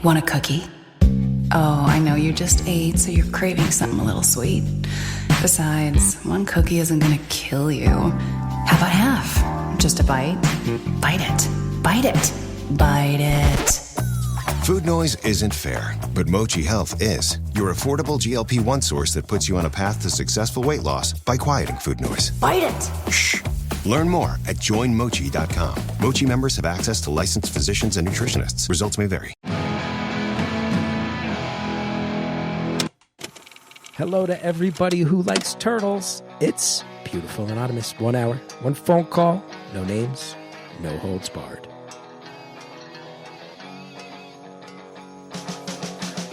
Want a cookie? Oh, I know you just ate, so you're craving something a little sweet. Besides, one cookie isn't gonna kill you. How about half? Just a bite? Bite it. Bite it. Bite it. Food noise isn't fair, but Mochi Health is. Your affordable GLP-1 source that puts you on a path to successful weight loss by quieting food noise. Bite it. Shh. Learn more at joinmochi.com. Mochi members have access to licensed physicians and nutritionists. Results may vary. Hello to everybody who likes turtles. It's Beautiful Anonymous. 1 hour, one phone call, no names, no holds barred.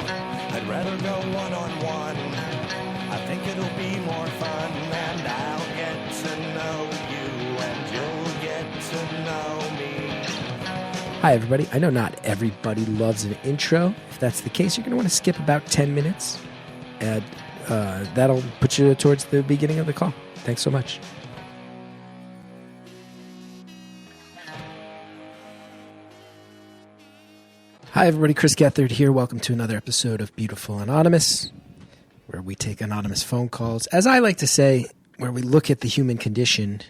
I'd rather go one-on-one. I think it'll be more fun, and I'll get to know you, and you'll get to know me. Hi, everybody. I know not everybody loves an intro. If that's the case, you're going to want to skip about 10 minutes, and that'll put you towards the beginning of the call. Thanks so much. Hi, everybody. Chris Gethard here. Welcome to another episode of Beautiful Anonymous, where we take anonymous phone calls. As I like to say, where we look at the human condition,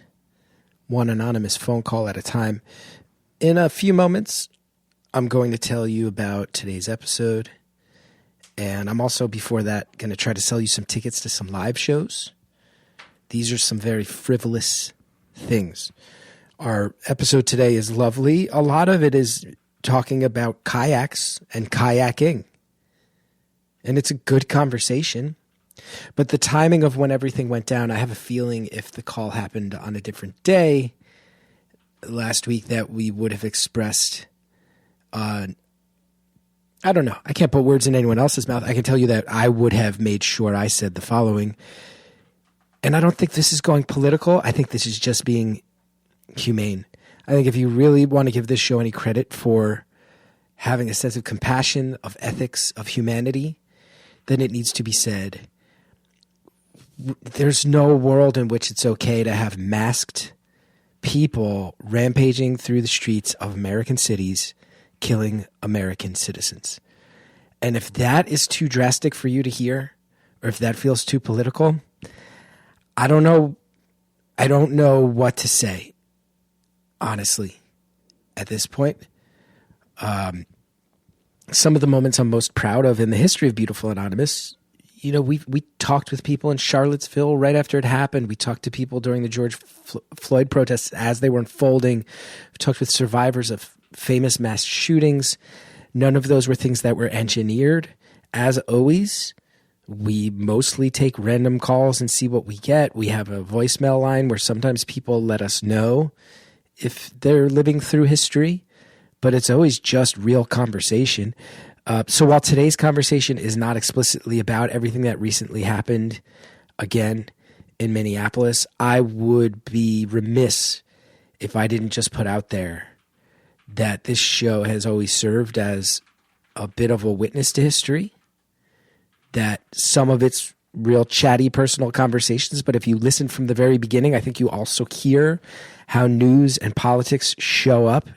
one anonymous phone call at a time. In a few moments, I'm going to tell you about today's episode. And I'm also, before that, going to try to sell you some tickets to some live shows. These are some very frivolous things. Our episode today is lovely. A lot of it is talking about kayaks and kayaking. And it's a good conversation. But the timing of when everything went down, I have a feeling if the call happened on a different day last week that we would have expressed I don't know. I can't put words in anyone else's mouth. I can tell you that I would have made sure I said the following. And I don't think this is going political. I think this is just being humane. I think if you really want to give this show any credit for having a sense of compassion, of ethics, of humanity, then it needs to be said. There's no world in which it's okay to have masked people rampaging through the streets of American cities, killing American citizens. And if that is too drastic for you to hear, or if that feels too political, I don't know what to say, honestly, at this point. Some of the moments I'm most proud of in the history of Beautiful Anonymous, you know, we talked with people in Charlottesville right after it happened. We talked to people during the George Floyd protests as they were unfolding. We talked with survivors of famous mass shootings. None of those were things that were engineered. As always, we mostly take random calls and see what we get. We have a voicemail line where sometimes people let us know if they're living through history, but it's always just real conversation. So while today's conversation is not explicitly about everything that recently happened, again, in Minneapolis, I would be remiss if I didn't just put out there that this show has always served as a bit of a witness to history, that some of it's real chatty personal conversations, but if you listen from the very beginning, I think you also hear how news and politics show up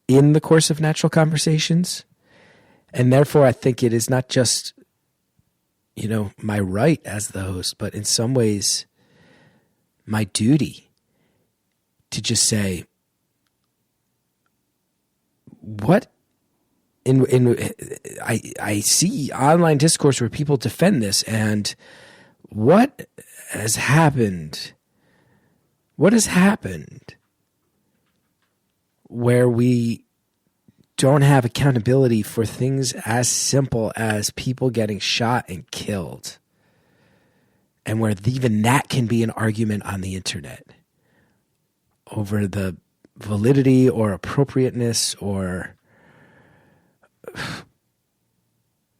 in the course of natural conversations. And therefore, I think it is not just, you know, my right as the host, but in some ways my duty to just say, what I see online discourse where people defend this, and what has happened? What has happened where we don't have accountability for things as simple as people getting shot and killed, and where even that can be an argument on the internet over the validity or appropriateness or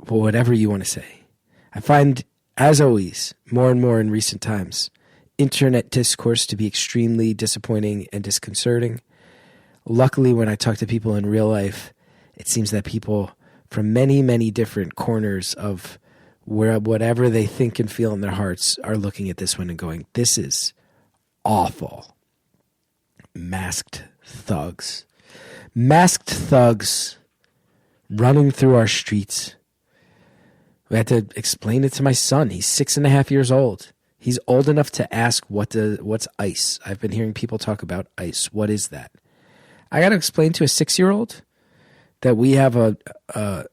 whatever you want to say. I find, as always, more and more in recent times, internet discourse to be extremely disappointing and disconcerting. Luckily, when I talk to people in real life, it seems that people from many, many different corners of where whatever they think and feel in their hearts are looking at this one and going, this is awful. Masked thugs. Masked thugs running through our streets. We had to explain it to my son. He's 6.5 years old. He's old enough to ask what's ice. I've been hearing people talk about ice. What is that? I got to explain to a 6-year-old that we have a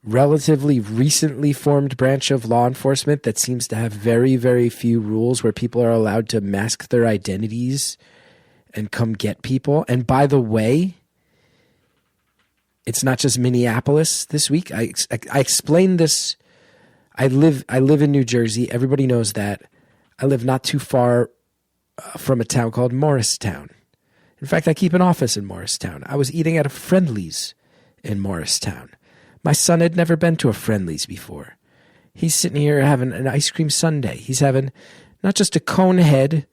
relatively recently formed branch of law enforcement that seems to have very, very few rules where people are allowed to mask their identities and come get people. And by the way, it's not just Minneapolis this week. I explained this. I live in New Jersey. Everybody knows that. I live not too far from a town called Morristown. In fact, I keep an office in Morristown. I was eating at a Friendly's in Morristown. My son had never been to a Friendly's before. He's sitting here having an ice cream sundae. He's having not just a cone head,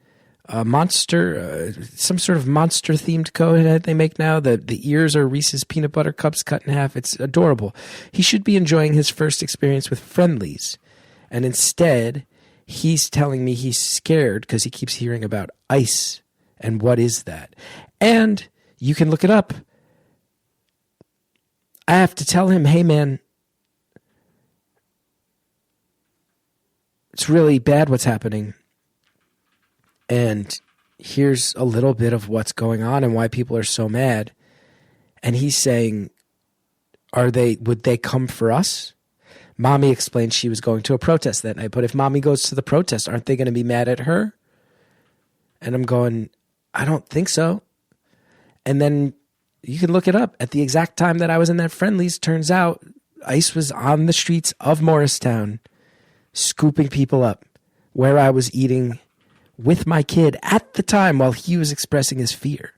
a monster, some sort of monster-themed cone head they make now. The ears are Reese's peanut butter cups cut in half. It's adorable. He should be enjoying his first experience with Friendly's. And instead, he's telling me he's scared because he keeps hearing about ice. And what is that? And you can look it up. I have to tell him, hey, man, it's really bad what's happening. And here's a little bit of what's going on and why people are so mad. And he's saying, would they come for us? Mommy explained she was going to a protest that night. But if mommy goes to the protest, aren't they going to be mad at her? And I'm going, I don't think so. And then you can look it up. At the exact time that I was in that Friendly's, turns out ICE was on the streets of Morristown, scooping people up where I was eating with my kid at the time while he was expressing his fear.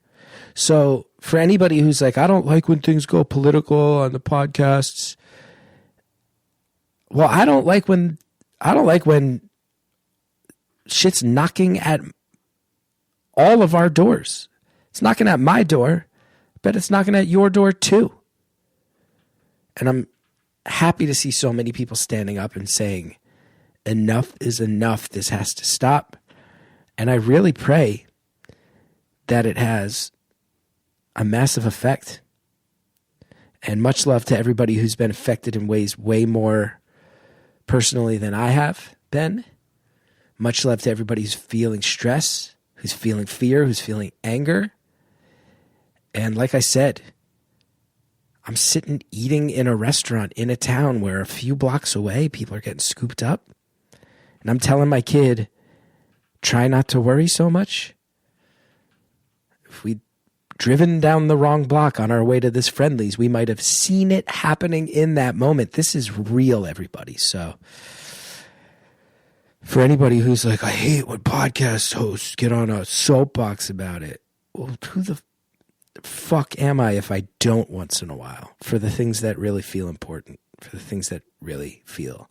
So for anybody who's like, I don't like when things go political on the podcasts. Well, I don't like when shit's knocking at all of our doors. It's knocking at my door. I bet it's knocking at your door too. And I'm happy to see so many people standing up and saying, enough is enough. This has to stop. And I really pray that it has a massive effect. And much love to everybody who's been affected in ways way more personally than I have been. Much love to everybody who's feeling stress, who's feeling fear, who's feeling anger. And like I said, I'm sitting eating in a restaurant in a town where a few blocks away, people are getting scooped up. And I'm telling my kid, try not to worry so much. If we'd driven down the wrong block on our way to this Friendly's, we might have seen it happening in that moment. This is real, everybody. So for anybody who's like, I hate when podcast hosts get on a soapbox about it. Well, who the fuck am I if I don't once in a while? For the things that really feel important. For the things that really feel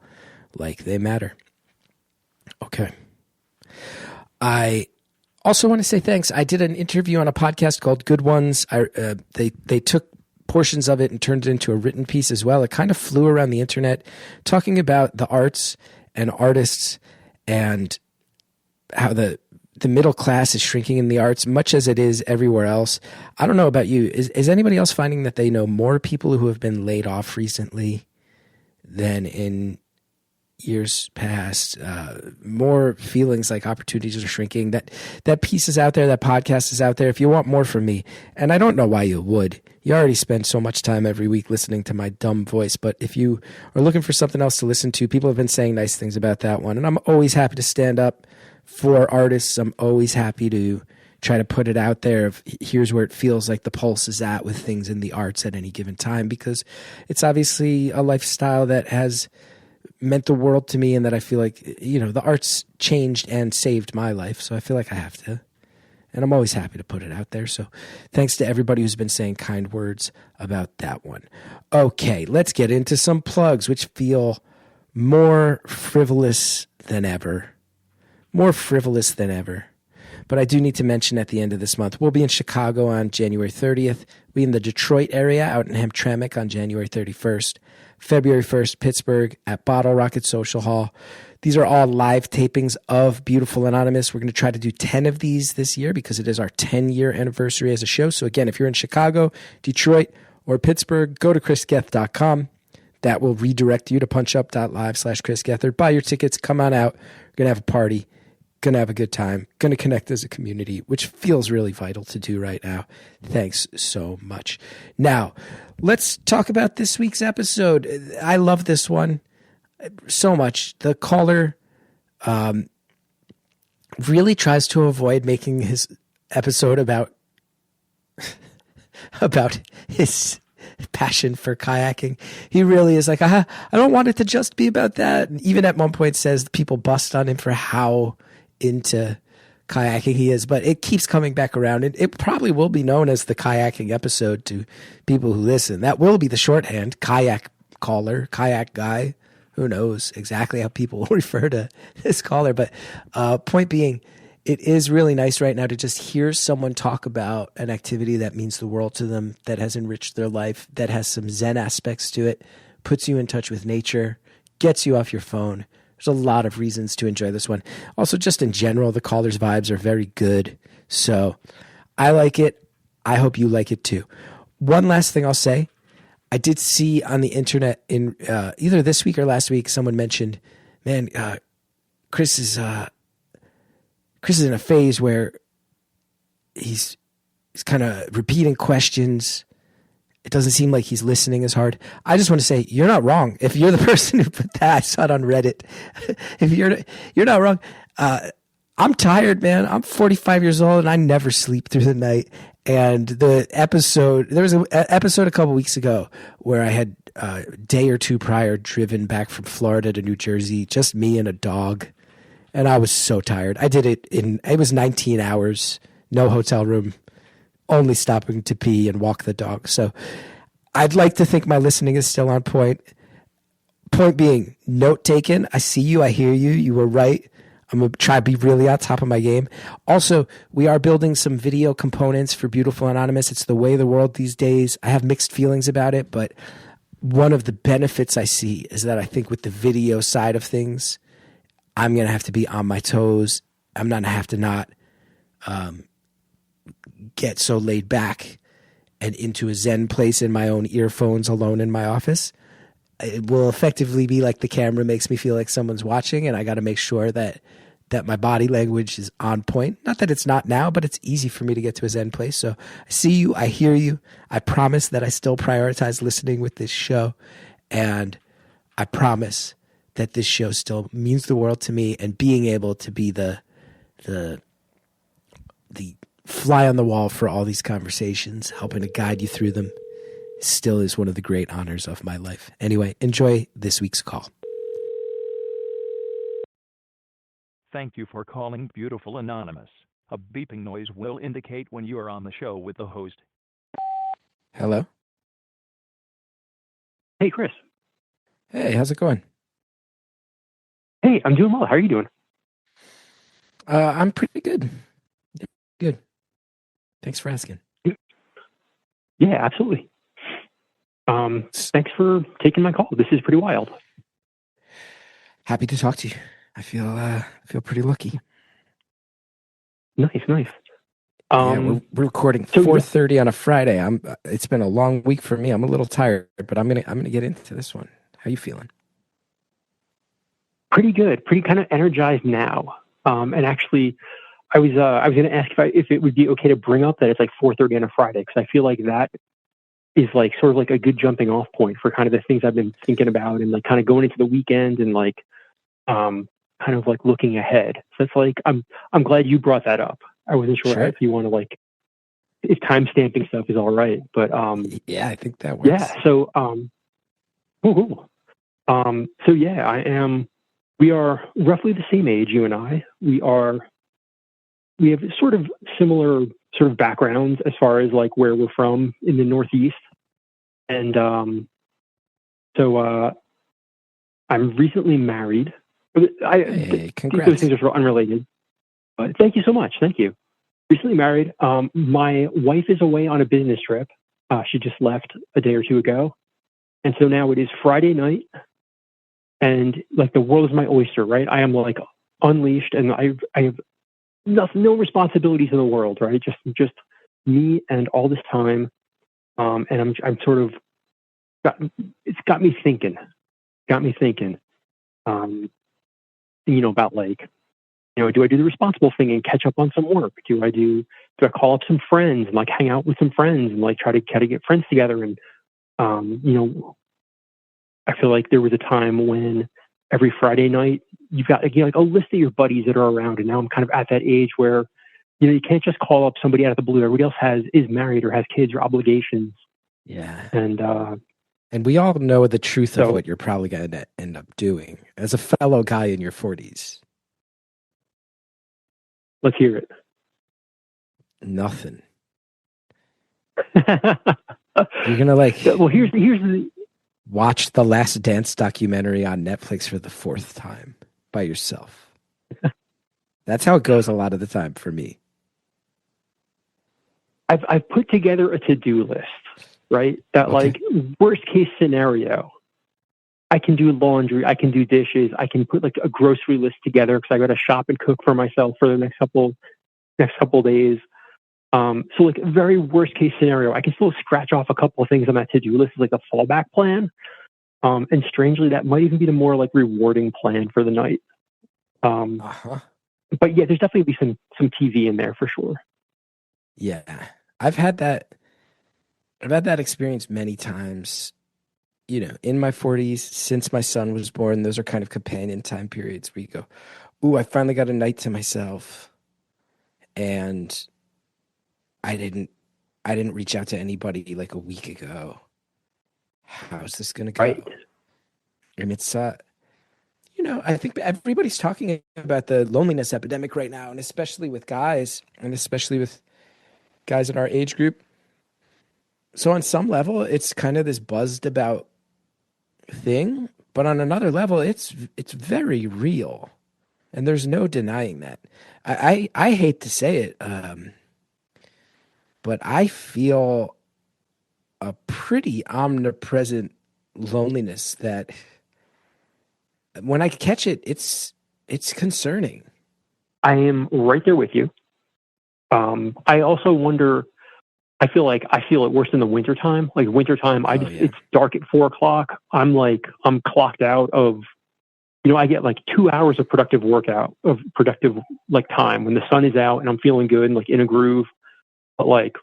like they matter. Okay. I also want to say thanks. I did an interview on a podcast called Good Ones. They took portions of it and turned it into a written piece as well. It kind of flew around the internet talking about the arts and artists and how the middle class is shrinking in the arts, much as it is everywhere else. I don't know about you. Is anybody else finding that they know more people who have been laid off recently than in years past? More feelings like opportunities are shrinking. That piece is out there. That podcast is out there. If you want more from me, and I don't know why you would. You already spend so much time every week listening to my dumb voice. But if you are looking for something else to listen to, people have been saying nice things about that one. And I'm always happy to stand up for artists. I'm always happy to try to put it out there. Here's where it feels like the pulse is at with things in the arts at any given time, because it's obviously a lifestyle that has meant the world to me, and that I feel like, the arts changed and saved my life. So I feel like I have to, and I'm always happy to put it out there. So thanks to everybody who's been saying kind words about that one. Okay, let's get into some plugs, which feel more frivolous than ever. More frivolous than ever. But I do need to mention at the end of this month, we'll be in Chicago on January 30th. We'll be in the Detroit area out in Hamtramck on January 31st. February 1st, Pittsburgh at Bottle Rocket Social Hall. These are all live tapings of Beautiful Anonymous. We're going to try to do 10 of these this year because it is our 10-year anniversary as a show. So again, if you're in Chicago, Detroit, or Pittsburgh, go to chrisgeth.com. That will redirect you to punchup.live/Chris Gethard. Buy your tickets. Come on out. We're going to have a party. Going to have a good time. Going to connect as a community, which feels really vital to do right now. Thanks so much. Now, let's talk about this week's episode. I love this one so much. The caller really tries to avoid making his episode about his passion for kayaking. He really is like, I don't want it to just be about that. And even at one point says people bust on him for how into kayaking he is, but it keeps coming back around. It probably will be known as the kayaking episode to people who listen. That will be the shorthand, kayak caller, kayak guy. Who knows exactly how people will refer to this caller. But point being, it is really nice right now to just hear someone talk about an activity that means the world to them, that has enriched their life, that has some Zen aspects to it, puts you in touch with nature, gets you off your phone. There's a lot of reasons to enjoy this one. Also, just in general, the caller's vibes are very good. So I like it. I hope you like it too. One last thing I'll say. I did see on the internet in either this week or last week, someone mentioned, man, Chris is in a phase where he's kind of repeating questions. It doesn't seem like he's listening as hard. I just want to say, you're not wrong. If you're the person who put that, I saw it on Reddit. If you're not wrong. I'm tired, man. I'm 45 years old and I never sleep through the night. And there was an episode a couple weeks ago where I had a day or two prior driven back from Florida to New Jersey, just me and a dog. And I was so tired. I did it it was 19 hours, no hotel room, only stopping to pee and walk the dog. So I'd like to think my listening is still on point. Point being, note taken. I see you. I hear you. You were right. I'm going to try to be really on top of my game. Also, we are building some video components for Beautiful Anonymous. It's the way of the world these days. I have mixed feelings about it, but one of the benefits I see is that I think with the video side of things, I'm going to have to be on my toes. I'm not going to have to not get so laid back and into a Zen place in my own earphones alone in my office. It will effectively be like the camera makes me feel like someone's watching, and I got to make sure that my body language is on point. Not that it's not now, but it's easy for me to get to a Zen place. So I see you. I hear you. I promise that I still prioritize listening with this show. And I promise that this show still means the world to me, and being able to be the fly on the wall for all these conversations, helping to guide you through them, still is one of the great honors of my life. Anyway, enjoy this week's call. Thank you for calling Beautiful Anonymous. A beeping noise will indicate when you are on the show with the host. Hello? Hey, Chris. Hey, how's it going? Hey, I'm doing well. How are you doing? I'm pretty good. Good. Thanks for asking. Yeah, absolutely. Thanks for taking my call. This is pretty wild. Happy to talk to you. I feel pretty lucky. Nice. Yeah, we're recording 4:30 on a Friday. It's been a long week for me. I'm a little tired, but I'm gonna get into this one. How you feeling? Pretty good. Pretty kind of energized now. And actually, I was going to ask if it would be okay to bring up that it's like 4:30 on a Friday, because I feel like that is like sort of like a good jumping off point for kind of the things I've been thinking about, and like kind of going into the weekend and like kind of like looking ahead. So it's like I'm glad you brought that up. I wasn't sure if you want to like if time stamping stuff is all right, but yeah, I think that works. Yeah. So cool. So yeah, I am. We are roughly the same age, you and I. We have sort of similar sort of backgrounds as far as like where we're from in the Northeast. And so I'm recently married. Hey, congrats. Those things are sort of unrelated. But thank you so much. Thank you. Recently married. My wife is away on a business trip. She just left a day or two ago. And so now it is Friday night. And like the world is my oyster, right? I am like unleashed, and I have no responsibilities in the world, right? Just me and all this time. And I'm sort of it's got me thinking, about like, do I do the responsible thing and catch up on some work? Do I call up some friends and like hang out with some friends and like try to get friends together? And, I feel like there was a time when every Friday night you've got like a list of your buddies that are around. And now I'm kind of at that age where, you can't just call up somebody out of the blue. Everybody else is married or has kids or obligations. Yeah. And we all know the truth of what you're probably going to end up doing as a fellow guy in your 40s. Let's hear it. Nothing. You're going to here's the watch the Last Dance documentary on Netflix for the 4th time by yourself. That's how it goes a lot of the time for me. I've put together a to-do list, right? That like worst case scenario, I can do laundry, I can do dishes, I can put like a grocery list together because I got to shop and cook for myself for the next couple days. So like very worst case scenario, I can still scratch off a couple of things on that to-do list as like a fallback plan. And strangely, that might even be the more like rewarding plan for the night. But yeah, there's definitely some TV in there for sure. Yeah, I've had that experience many times. In my 40s, since my son was born, those are kind of companion time periods where you go, "Ooh, I finally got a night to myself," and I didn't reach out to anybody like a week ago. How's this going to go? Right. And it's, I think everybody's talking about the loneliness epidemic right now, and especially with guys, and especially with guys in our age group. So on some level, it's kind of this buzzed about thing, but on another level, it's very real, and there's no denying that. I hate to say it, but I feel a pretty omnipresent loneliness that when I catch it, it's concerning. I am right there with you. I also wonder, I feel it worse in the wintertime. Like wintertime, it's dark at 4:00. I'm clocked out of, I get like 2 hours of productive like time when the sun is out and I'm feeling good and like in a groove. But like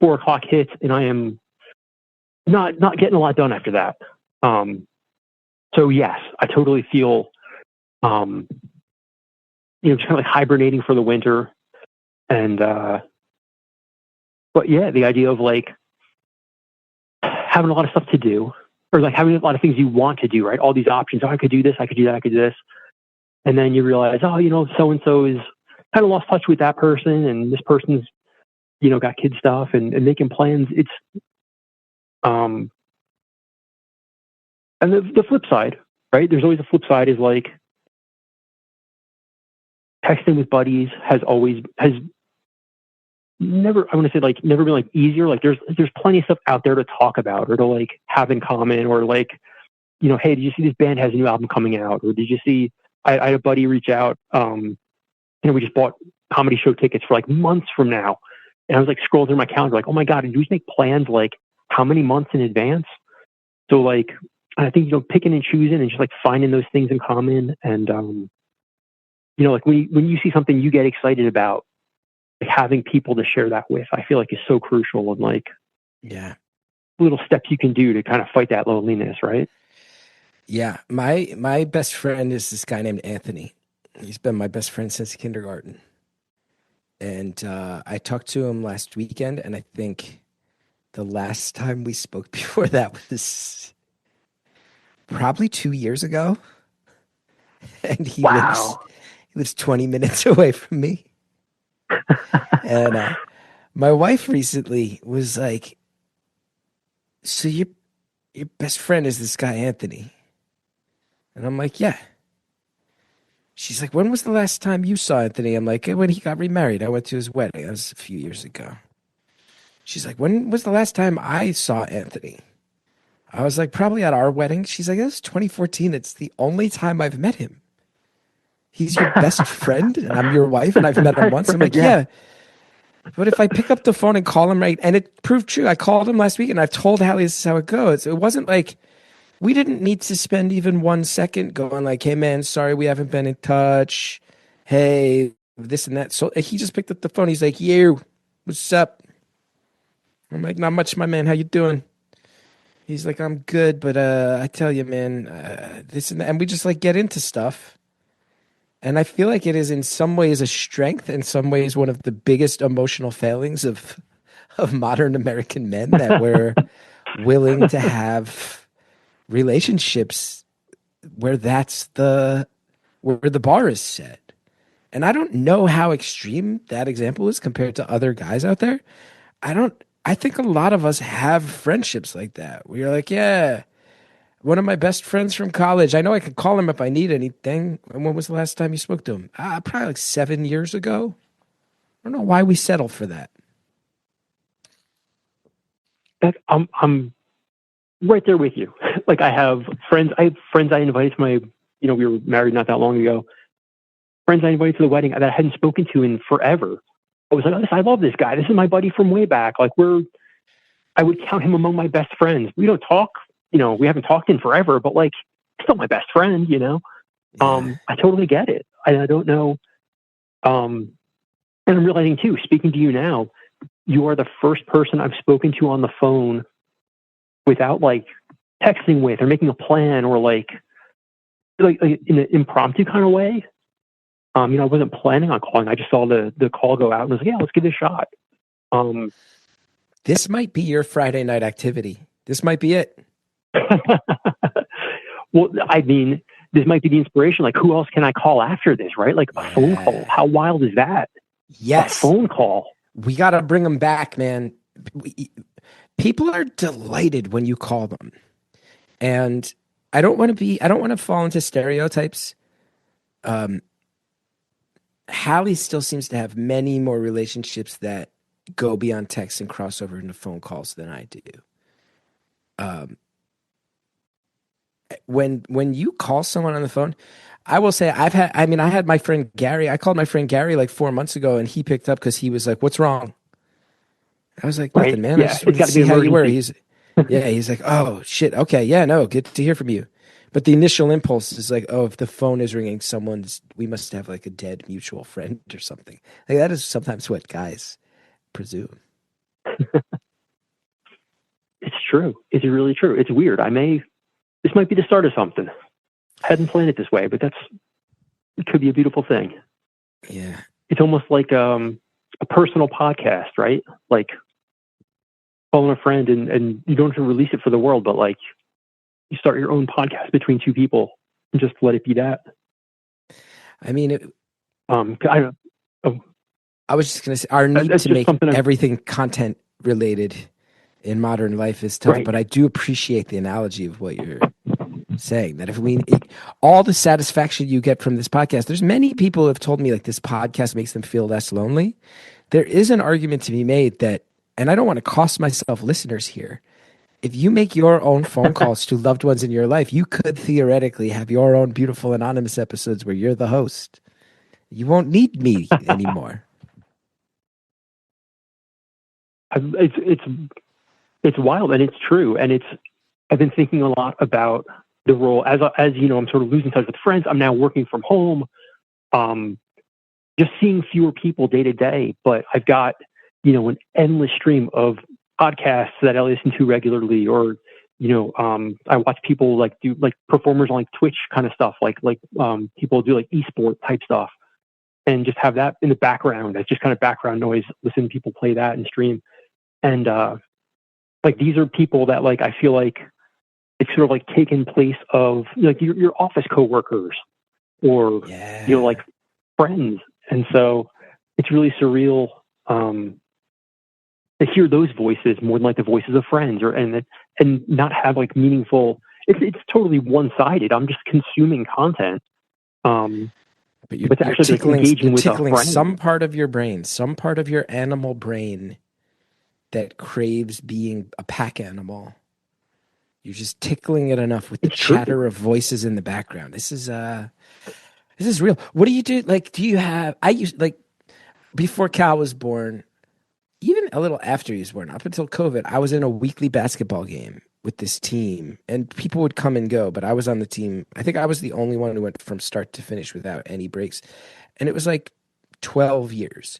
4:00 hits and I am not getting a lot done after that. So yes, I totally feel, kind of like hibernating for the winter. And, but yeah, the idea of like having a lot of stuff to do, or like having a lot of things you want to do, right? All these options. Oh, I could do this, I could do that, I could do this. And then you realize, so-and-so is kind of lost touch with that person. And this person's, got kid stuff and making plans. It's, and the flip side, right? There's always a flip side is like texting with buddies has never, I want to say like never been like easier. Like there's plenty of stuff out there to talk about or to like have in common or like, hey, did you see this band has a new album coming out? Or did you see, I had a buddy reach out, we just bought comedy show tickets for like months from now. And I was like scrolling through my calendar, like, oh my God, did we make plans like how many months in advance? So like, I think, picking and choosing and just like finding those things in common. And, like when you see something you get excited about, like having people to share that with, I feel like is so crucial. And like, yeah, little steps you can do to kind of fight that loneliness. Right. Yeah. My best friend is this guy named Anthony. He's been my best friend since kindergarten. And I talked to him last weekend, and I think the last time we spoke before that was probably 2 years ago. And he lives 20 minutes away from me. And my wife recently was like, so your best friend is this guy, Anthony? And I'm like, yeah. She's like, when was the last time you saw Anthony? I'm like, when he got remarried. I went to his wedding. That was a few years ago. She's like, when was the last time I saw Anthony? I was like, probably at our wedding. She's like, that's 2014. It's the only time I've met him. He's your best friend, and I'm your wife, and I've met him once. I'm like, yeah. But if I pick up the phone and call him, right, and it proved true. I called him last week and I've told Hallie this is how it goes. It wasn't like we didn't need to spend even 1 second going like, hey man, sorry we haven't been in touch. Hey, this and that. So he just picked up the phone. He's like, you, what's up? I'm like, not much, my man. How you doing? He's like, I'm good, but I tell you, man, this and that. And we just like get into stuff. And I feel like it is in some ways a strength, in some ways one of the biggest emotional failings of modern American men, that we're willing to have relationships where where the bar is set. And I don't know how extreme that example is compared to other guys out there. I think a lot of us have friendships like that where you're like, yeah, one of my best friends from college. I know I can call him if I need anything. And when was the last time you spoke to him? Probably like 7 years ago. I don't know why we settle for that. I'm right there with you. Like I have friends I invited to my, we were married not that long ago. Friends I invited to the wedding that I hadn't spoken to in forever. I was like, oh, I love this guy. This is my buddy from way back. Like I would count him among my best friends. We don't talk, we haven't talked in forever, but like, still my best friend, Yeah. I totally get it. I don't know. And I'm realizing too, speaking to you now, you are the first person I've spoken to on the phone without like texting with or making a plan or like in an impromptu kind of way. I wasn't planning on calling. I just saw the call go out and was like, yeah, let's give it a shot. This might be your Friday night activity. This might be it. Well, I mean, this might be the inspiration. Like, who else can I call after this, right? Like a phone call. How wild is that? Yes. A phone call. We got to bring them back, man. People are delighted when you call them. And I don't want to fall into stereotypes. Hallie still seems to have many more relationships that go beyond text and cross over into phone calls than I do. When you call someone on the phone, I will say I had my friend Gary. I called my friend Gary like 4 months ago, and he picked up because he was like, "What's wrong?" I was like, "Nothing, man. I just wanted to see how you were." He's like, "Oh shit, okay, yeah, no, good to hear from you." But the initial impulse is like, "Oh, if the phone is ringing, we must have like a dead mutual friend or something." Like that is sometimes what guys presume. It's true. It's really true. It's weird. This might be the start of something. I hadn't planned it this way, but it could be a beautiful thing. Yeah. It's almost like a personal podcast, right? Like calling a friend and you don't have to release it for the world, but like you start your own podcast between two people and just let it be that. I mean, I don't know. I was just going to say our need to make everything content related in modern life is tough, right. But I do appreciate the analogy of what you're saying, that all the satisfaction you get from this podcast, there's many people who have told me like this podcast makes them feel less lonely. There is an argument to be made that, and I don't want to cost myself listeners here, if you make your own phone calls to loved ones in your life, you could theoretically have your own beautiful anonymous episodes where you're the host. You won't need me anymore. It's wild and it's true. And I've been thinking a lot about the role as I'm sort of losing touch with friends. I'm now working from home, just seeing fewer people day to day, but I've got, an endless stream of podcasts that I listen to regularly, or, I watch people do performers on like Twitch kind of stuff, like people do like esport type stuff, and just have that in the background as just kind of background noise, listen to people play that and stream. And, these are people that I feel like it's sort of taken place of your office coworkers or, friends. And so it's really surreal, to hear those voices more than the voices of friends and not have meaningful, it's totally one-sided. I'm just consuming content. But you're tickling some part of your brain, some part of your animal brain that craves being a pack animal. You're just tickling it enough with the chatter of voices in the background. This is real. What do you do? Do you have? Before Cal was born, even a little after he was born, up until COVID, I was in a weekly basketball game with this team, and people would come and go, but I was on the team. I think I was the only one who went from start to finish without any breaks. And it was like 12 years.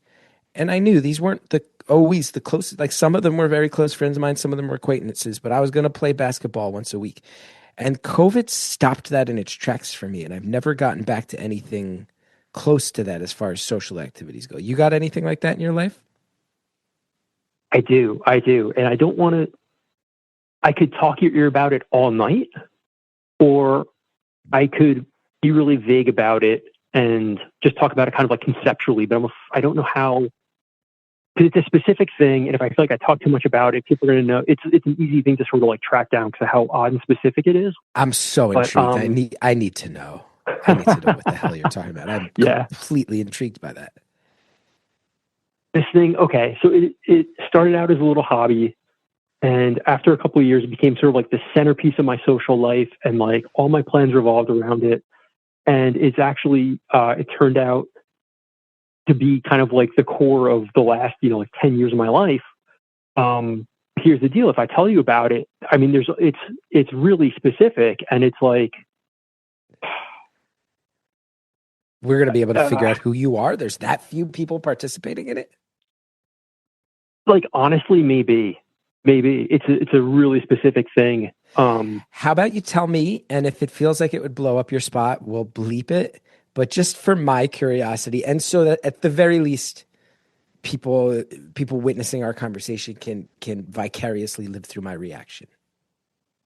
And I knew these weren't always the closest, like some of them were very close friends of mine, some of them were acquaintances, but I was going to play basketball once a week. And COVID stopped that in its tracks for me, and I've never gotten back to anything close to that as far as social activities go. You got anything like that in your life? I do. And I don't want to, I could talk your ear about it all night, or I could be really vague about it and just talk about it kind of like conceptually, but I don't know how, because it's a specific thing. And if I feel like I talk too much about it, people are going to know it's an easy thing to sort of like track down because of how odd and specific it is. I'm so intrigued. I need to know. I need to know what the hell you're talking about. I'm completely intrigued by that. This thing, okay, so it started out as a little hobby, and after a couple of years, it became sort of like the centerpiece of my social life, and like all my plans revolved around it. And it's actually, it turned out to be kind of like the core of the last, like 10 years of my life. Here's the deal: if I tell you about it, I mean, it's really specific, and it's like we're going to be able to figure out who you are. There's that few people participating in it. Like, honestly, maybe it's a really specific thing. How about you tell me, and if it feels like it would blow up your spot, we'll bleep it. But just for my curiosity, and so that at the very least, people witnessing our conversation can vicariously live through my reaction.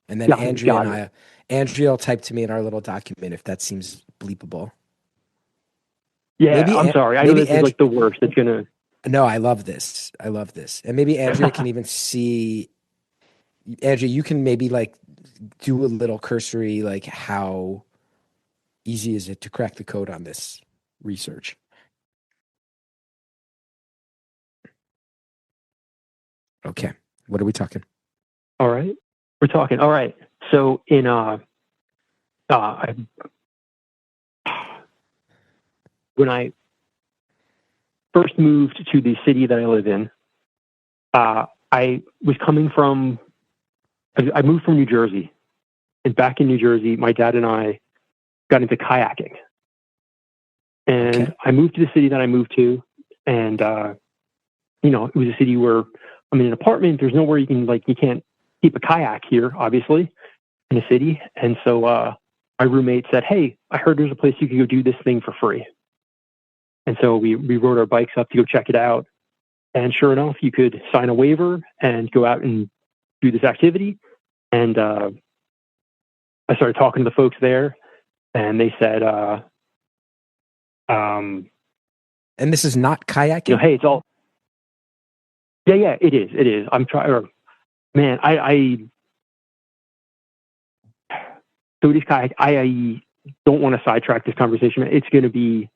And then Andrea will type to me in our little document if that seems bleepable. Yeah, I'm sorry. I know this is like the worst. It's gonna. No, I love this. And maybe Andrea can even see. Andrea, you can maybe like do a little cursory, like how easy is it to crack the code on this research? Okay. What are we talking? All right. We're talking. All right. So in when I first moved to the city that I live in, I was coming from, I moved from New Jersey. And back in New Jersey, my dad and I got into kayaking. And I moved to the city that I moved to. And, it was a city where I'm in an apartment. There's nowhere you can't keep a kayak here, obviously, in the city. And so my roommate said, "Hey, I heard there's a place you could go do this thing for free." And so we rode our bikes up to go check it out. And sure enough, you could sign a waiver and go out and do this activity. And I started talking to the folks there, and they said, and this is not kayaking? Hey, it's all... Yeah, it is. It is. I'm trying... Man, So it is kayak. I don't want to sidetrack this conversation. It's going to be...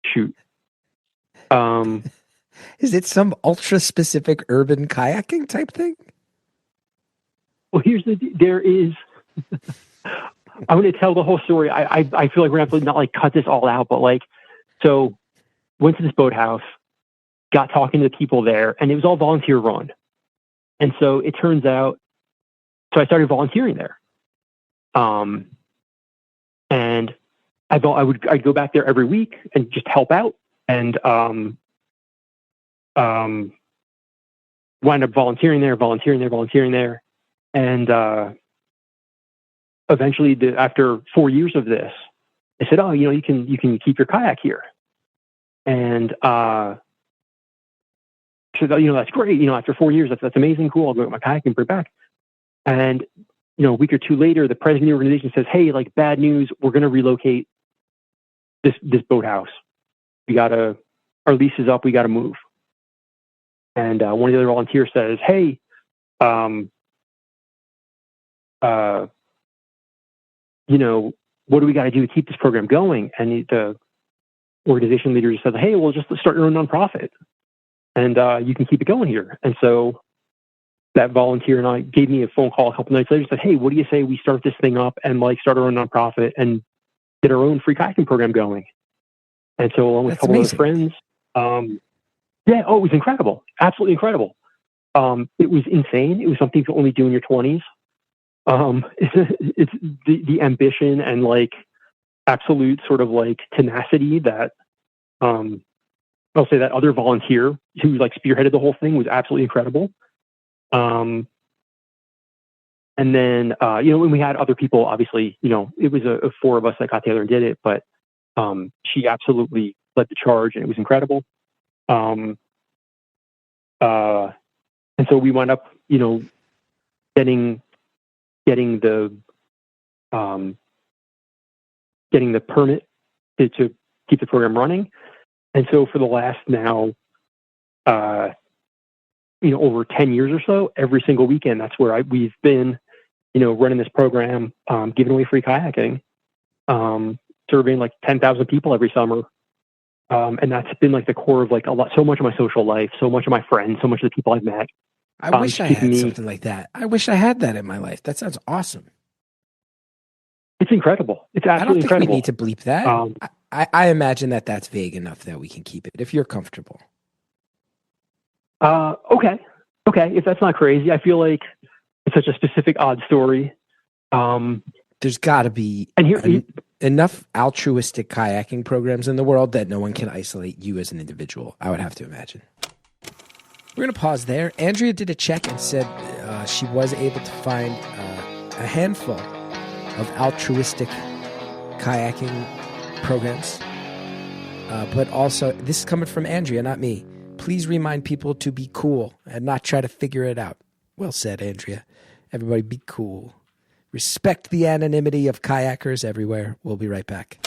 Shoot. Is it some ultra specific urban kayaking type thing? Well, there is, I'm going to tell the whole story. I feel like we're going to have to not like cut this all out, but like, so went to this boathouse, got talking to the people there, and it was all volunteer run. And so it turns out, so I started volunteering there. And I'd go back there every week and just help out, and wind up volunteering there. And eventually, after 4 years of this, they said, "Oh, you can keep your kayak here." And so that's great. After 4 years, that's amazing, cool. I'll go get my kayak and bring it back. And a week or two later, the president of the organization says, "Hey, like, bad news. We're going to relocate this boathouse. Our lease is up. We got to move." And one of the other volunteers says, "Hey, what do we got to do to keep this program going?" And the organization leader just said, "Hey, well, just start your own nonprofit, and you can keep it going here." And so that volunteer and I gave me a phone call a couple nights later, said, "Hey, what do you say we start this thing up and like start our own nonprofit and get our own free kayaking program going?" And so along with a couple of friends, Yeah. Oh, it was incredible. Absolutely incredible. It was insane. It was something you could only do in your 20s. It's the ambition and like absolute sort of like tenacity that, I'll say that other volunteer who like spearheaded the whole thing was absolutely incredible. And then, when we had other people, obviously, it was a four of us that got together and did it, but she absolutely led the charge and it was incredible. And so we wound up, getting the permit to keep the program running. And so for the last now, over 10 years or so, every single weekend, that's where we've been, running this program, giving away free kayaking, serving like 10,000 people every summer. And that's been like the core of like so much of my social life, so much of my friends, so much of the people I've met. I wish I had something like that. I wish I had that in my life. That sounds awesome. It's incredible. It's absolutely incredible. We need to bleep that. I imagine that's vague enough that we can keep it if you're comfortable. Okay. If that's not crazy, I feel like it's such a specific, odd story. There's got to be enough altruistic kayaking programs in the world that no one can isolate you as an individual, I would have to imagine. We're going to pause there. Andrea did a check and said she was able to find a handful of altruistic kayaking programs. But also, this is coming from Andrea, not me. Please remind people to be cool and not try to figure it out. Well said, Andrea. Everybody be cool. Respect the anonymity of kayakers everywhere. We'll be right back.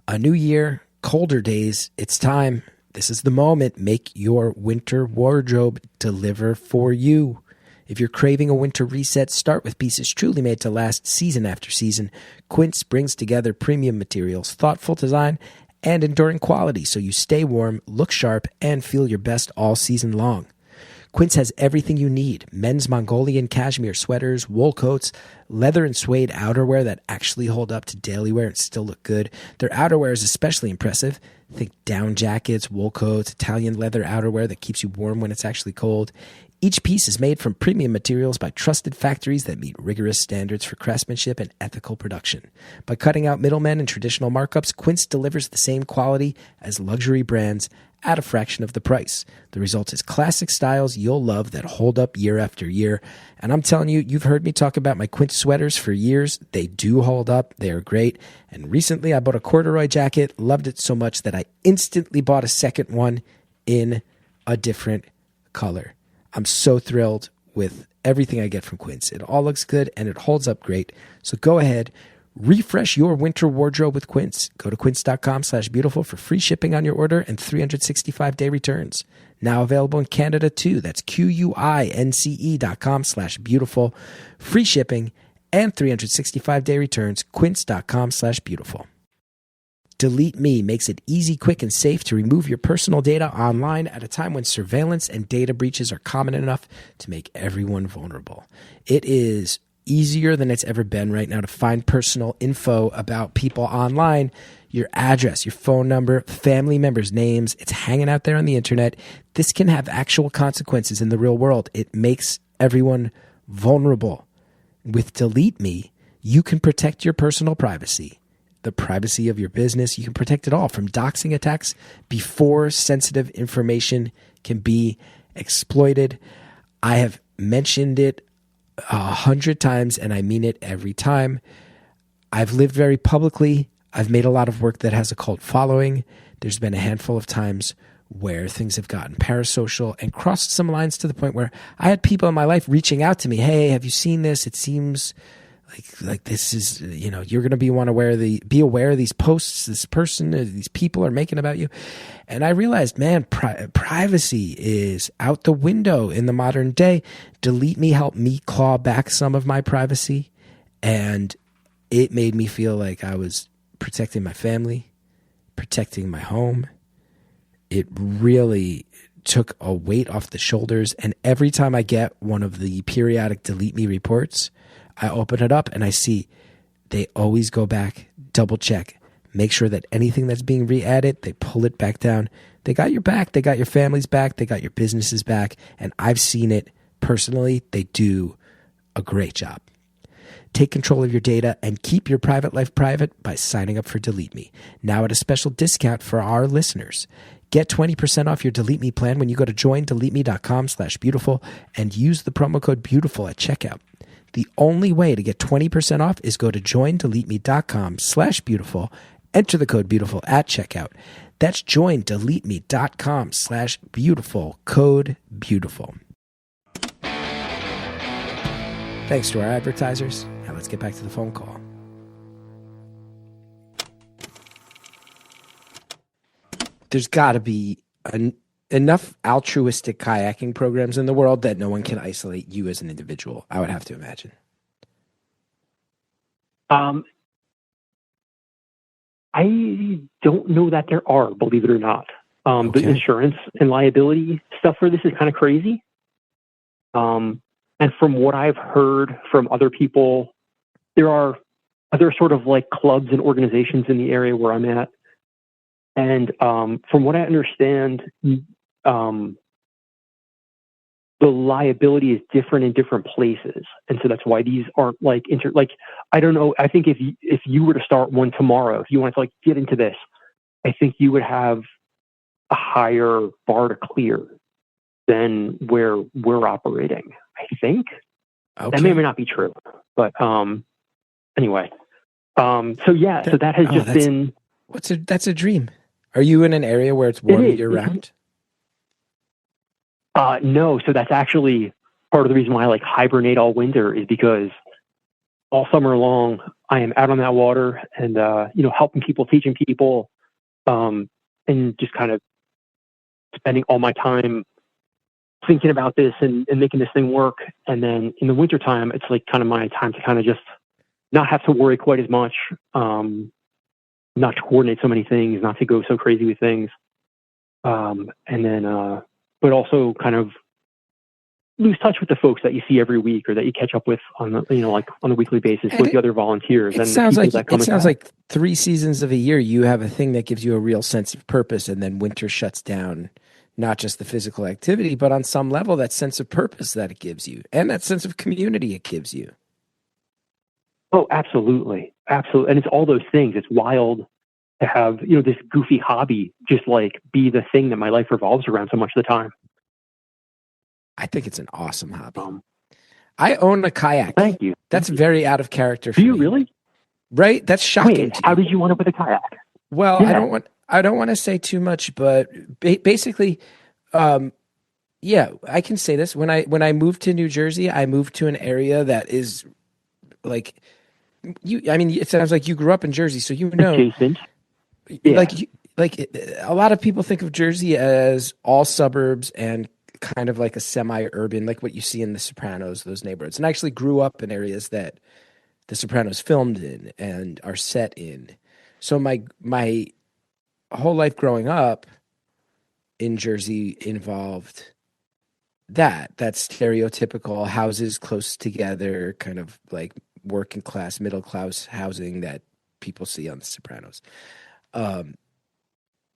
A new year, colder days. It's time. This is the moment. Make your winter wardrobe deliver for you. If you're craving a winter reset, start with pieces truly made to last season after season. Quince brings together premium materials, thoughtful design, and enduring quality so you stay warm, look sharp, and feel your best all season long. Quince has everything you need: men's Mongolian cashmere sweaters, wool coats, leather and suede outerwear that actually hold up to daily wear and still look good. Their outerwear is especially impressive. Think down jackets, wool coats, Italian leather outerwear that keeps you warm when it's actually cold. Each piece is made from premium materials by trusted factories that meet rigorous standards for craftsmanship and ethical production. By cutting out middlemen and traditional markups, Quince delivers the same quality as luxury brands at a fraction of the price. The result is classic styles you'll love that hold up year after year. And I'm telling you, you've heard me talk about my Quince sweaters for years. They do hold up. They are great. And recently I bought a corduroy jacket, loved it so much that I instantly bought a second one in a different color. I'm so thrilled with everything I get from Quince. It all looks good and it holds up great. So go ahead, refresh your winter wardrobe with Quince. Go to quince.com/beautiful for free shipping on your order and 365-day returns. Now available in Canada too. That's QUINCE.com/beautiful. Free shipping and 365-day returns. Quince.com/beautiful. Delete Me makes it easy, quick, and safe to remove your personal data online at a time when surveillance and data breaches are common enough to make everyone vulnerable. It is easier than it's ever been right now to find personal info about people online. Your address, your phone number, family members' names, it's hanging out there on the internet. This can have actual consequences in the real world. It makes everyone vulnerable. With Delete Me, you can protect your personal privacy, the privacy of your business. You can protect it all from doxing attacks before sensitive information can be exploited. I have mentioned it 100 times and I mean it every time. I've lived very publicly. I've made a lot of work that has a cult following. There's been a handful of times where things have gotten parasocial and crossed some lines to the point where I had people in my life reaching out to me. Hey, have you seen this? It seems like this is, you're going to be be aware of these posts this person, these people are making about you. And I realized, man, privacy is out the window in the modern day. Delete Me helped me claw back some of my privacy. And it made me feel like I was protecting my family, protecting my home. It really took a weight off the shoulders. And every time I get one of the periodic Delete Me reports, I open it up and I see they always go back, double check, make sure that anything that's being re-added, they pull it back down. They got your back. They got your family's back. They got your business's back. And I've seen it personally. They do a great job. Take control of your data and keep your private life private by signing up for Delete Me. Now at a special discount for our listeners. Get 20% off your Delete Me plan when you go to joindeleteme.com/beautiful and use the promo code beautiful at checkout. The only way to get 20% off is go to joindeleteme.com/beautiful, enter the code beautiful at checkout. That's joindeleteme.com/beautiful, code beautiful. Thanks to our advertisers. Now let's get back to the phone call. There's got to be enough altruistic kayaking programs in the world that no one can isolate you as an individual, I would have to imagine. I don't know that there are, believe it or not. Okay. The insurance and liability stuff for this is kind of crazy. And from what I've heard from other people, there are other sort of like clubs and organizations in the area where I'm at. And from what I understand, the liability is different in different places. And so that's why these aren't like, I don't know. I think if you were to start one tomorrow, if you wanted to like get into this, I think you would have a higher bar to clear than where we're operating. I think that may or may not be true, but anyway. So that has just been. That's a dream. Are you in an area where it's warm year round? No. So that's actually part of the reason why I like hibernate all winter is because all summer long I am out on that water and helping people, teaching people, and just kind of spending all my time thinking about this and making this thing work. And then in the wintertime, it's like kind of my time to kind of just not have to worry quite as much, not to coordinate so many things, not to go so crazy with things. And then, but also kind of lose touch with the folks that you see every week or that you catch up with on the, like on a weekly basis with the other volunteers. It sounds like 3 seasons of a year, you have a thing that gives you a real sense of purpose, and then winter shuts down not just the physical activity, but on some level, that sense of purpose that it gives you and that sense of community it gives you. Oh, absolutely. Absolutely. And it's all those things. It's wild to have, this goofy hobby just like be the thing that my life revolves around so much of the time. I think it's an awesome hobby. I own a kayak. Thank you. That's very out of character for me. Do you me. really? Right? That's shocking. Wait, how did you wind up with a kayak? Well, yeah. I don't want to say too much, but basically, I can say this. When I moved to New Jersey, I moved to an area that is like it sounds like you grew up in Jersey, so adjacent. Yeah. Like a lot of people think of Jersey as all suburbs and kind of like a semi-urban, like what you see in The Sopranos, those neighborhoods. And I actually grew up in areas that The Sopranos filmed in and are set in. So my whole life growing up in Jersey involved that stereotypical houses close together, kind of like working class, middle class housing that people see on The Sopranos.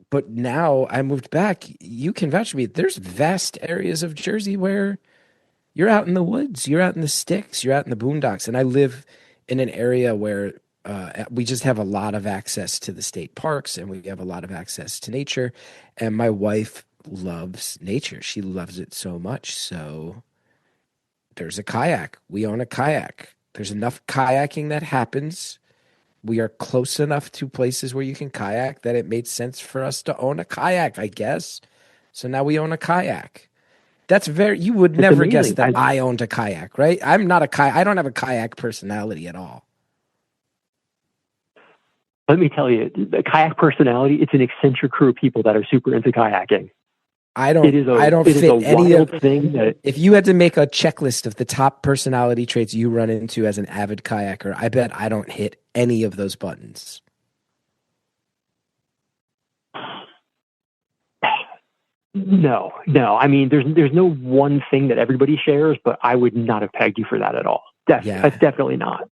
But now I moved back. You can vouch for me. There's vast areas of Jersey where you're out in the woods, you're out in the sticks, you're out in the boondocks. And I live in an area where we just have a lot of access to the state parks and we have a lot of access to nature. And my wife loves nature. She loves it so much. So there's a kayak. We own a kayak. There's enough kayaking that happens. We are close enough to places where you can kayak that it made sense for us to own a kayak, I guess. So now we own a kayak. You would never guess that I owned a kayak, right? I'm not I don't have a kayak personality at all. Let me tell you, the kayak personality, it's an eccentric crew of people that are super into kayaking. I don't fit any of thing. If you had to make a checklist of the top personality traits you run into as an avid kayaker, I bet I don't hit any of those buttons. No. I mean, there's no one thing that everybody shares, but I would not have pegged you for that at all. That's definitely not.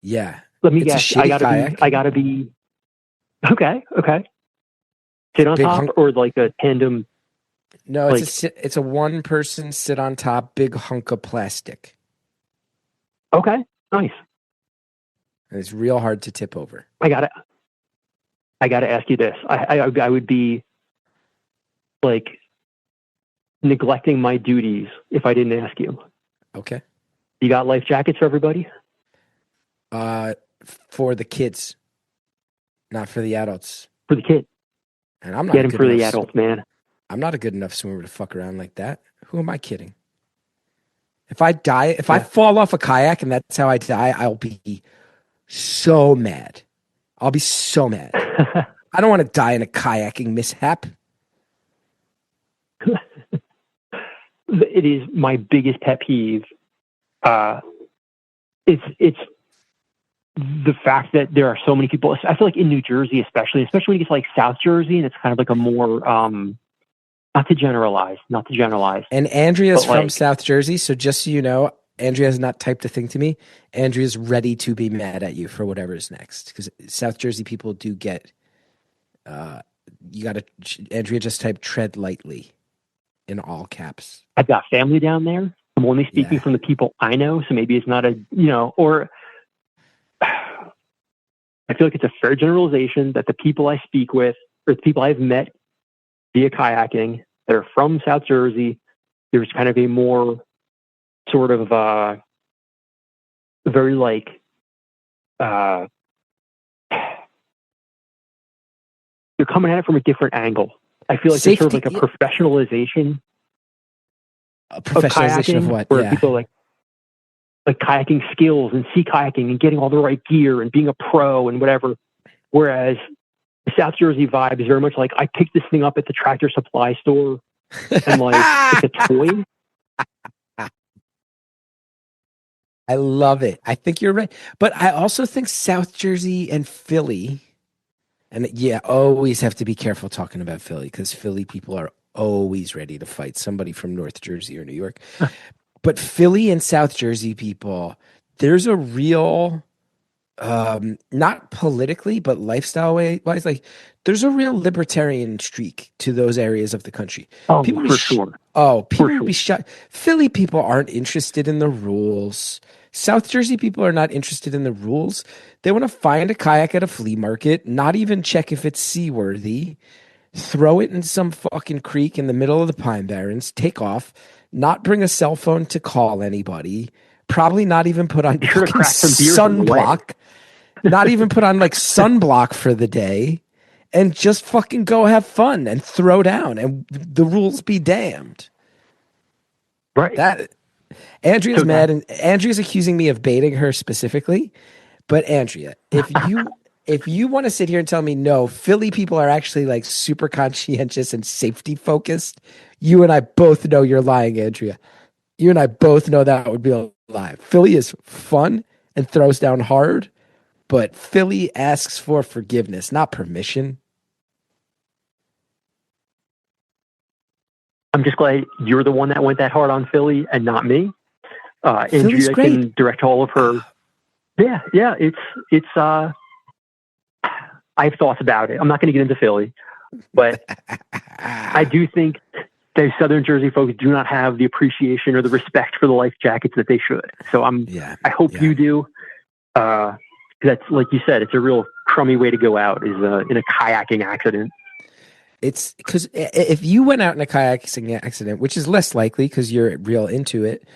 Yeah. Let me guess. I gotta be. Okay. sit on Big top hunk- or like a tandem? No, Like, it's a one person sit on top, big hunk of plastic. okay, nice. And it's real hard to tip over. I gotta ask you this. I would be like neglecting my duties if I didn't ask you. Okay. You got life jackets for everybody? For the kids, not for the adults. For the kid. And I'm not Get a them good for the enough adults, man. I'm not a good enough swimmer to fuck around like that. Who am I kidding? If I fall off a kayak and that's how I die, I'll be so mad. I'll be so mad. I don't want to die in a kayaking mishap. It is my biggest pet peeve. It's the fact that there are so many people. I feel like in New Jersey, especially when you get to like South Jersey, and it's kind of like a more not to generalize. And Andrea's but from like, South Jersey, so just so you know, Andrea has not typed a thing to me. Andrea's ready to be mad at you for whatever is next, because South Jersey people do get. You got to. Andrea just typed "tread lightly" in all caps. I've got family down there. I'm only speaking from the people I know, so maybe it's not or I feel like it's a fair generalization that the people I speak with or the people I've met via kayaking that are from South Jersey, there's kind of a more sort of very like they're coming at it from a different angle. I feel like there's sort of like a professionalization. A professionalization of what? Where Yeah. people like kayaking skills and sea kayaking and getting all the right gear and being a pro and whatever. Whereas the South Jersey vibe is very much like, I picked this thing up at the Tractor Supply store and like it's a toy. I love it. I think you're right. But I also think South Jersey and Philly, and yeah, always have to be careful talking about Philly because Philly people are always ready to fight somebody from North Jersey or New York. But Philly and South Jersey people, there's a real, not politically, but lifestyle wise, like there's a real libertarian streak to those areas of the country. Oh, people for sure. People will be shot. Philly people aren't interested in the rules. South Jersey people are not interested in the rules. They want to find a kayak at a flea market, not even check if it's seaworthy, throw it in some fucking creek in the middle of the Pine Barrens, take off, not bring a cell phone to call anybody, probably not even put on fucking sunblock, not even put on like sunblock for the day, and just fucking go have fun and throw down and the rules be damned. Right. That Andrea's mad and Andrea's accusing me of baiting her specifically. But Andrea, if you want to sit here and tell me no, Philly people are actually like super conscientious and safety focused, you and I both know you're lying, Andrea. You and I both know that would be a lie. Philly is fun and throws down hard, but Philly asks for forgiveness, not permission. I'm just glad you're the one that went that hard on Philly and not me. Philly's Andrea great. can direct all of her. Yeah. It's I have thoughts about it. I'm not going to get into Philly, but I do think that Southern Jersey folks do not have the appreciation or the respect for the life jackets that they should. So I hope you do. That's like you said, it's a real crummy way to go out is in a kayaking accident. It's because if you went out in a kayaking accident, which is less likely because you're real into it,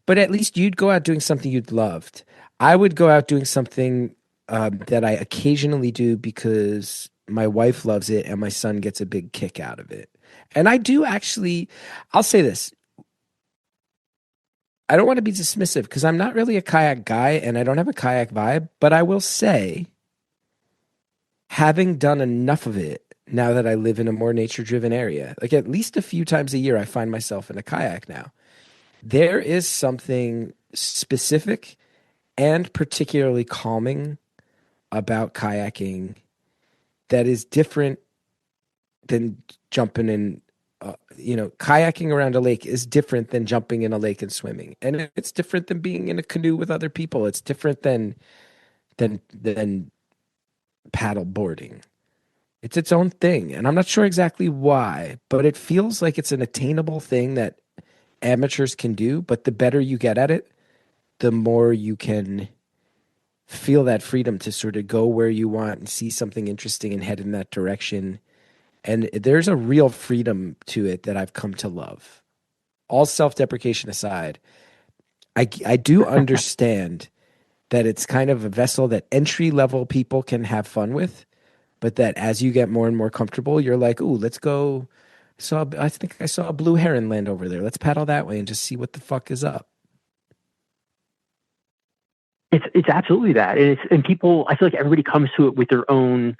but at least you'd go out doing something you'd loved. I would go out doing something that I occasionally do because my wife loves it and my son gets a big kick out of it. And I do actually, I'll say this. I don't want to be dismissive because I'm not really a kayak guy and I don't have a kayak vibe, but I will say, having done enough of it now that I live in a more nature-driven area, like at least a few times a year I find myself in a kayak now. There is something specific and particularly calming about kayaking that is different than jumping in. Kayaking around a lake is different than jumping in a lake and swimming, and it's different than being in a canoe with other people. It's different than paddle boarding. It's its own thing, and I'm not sure exactly why, but it feels like it's an attainable thing that amateurs can do, but the better you get at it, the more you can feel that freedom to sort of go where you want and see something interesting and head in that direction. And there's a real freedom to it that I've come to love. All self-deprecation aside, I do understand that it's kind of a vessel that entry-level people can have fun with, but that as you get more and more comfortable, you're like, ooh, let's go. I think I saw a blue heron land over there. Let's paddle that way and just see what the fuck is up. It's absolutely that, and people. I feel like everybody comes to it with their own.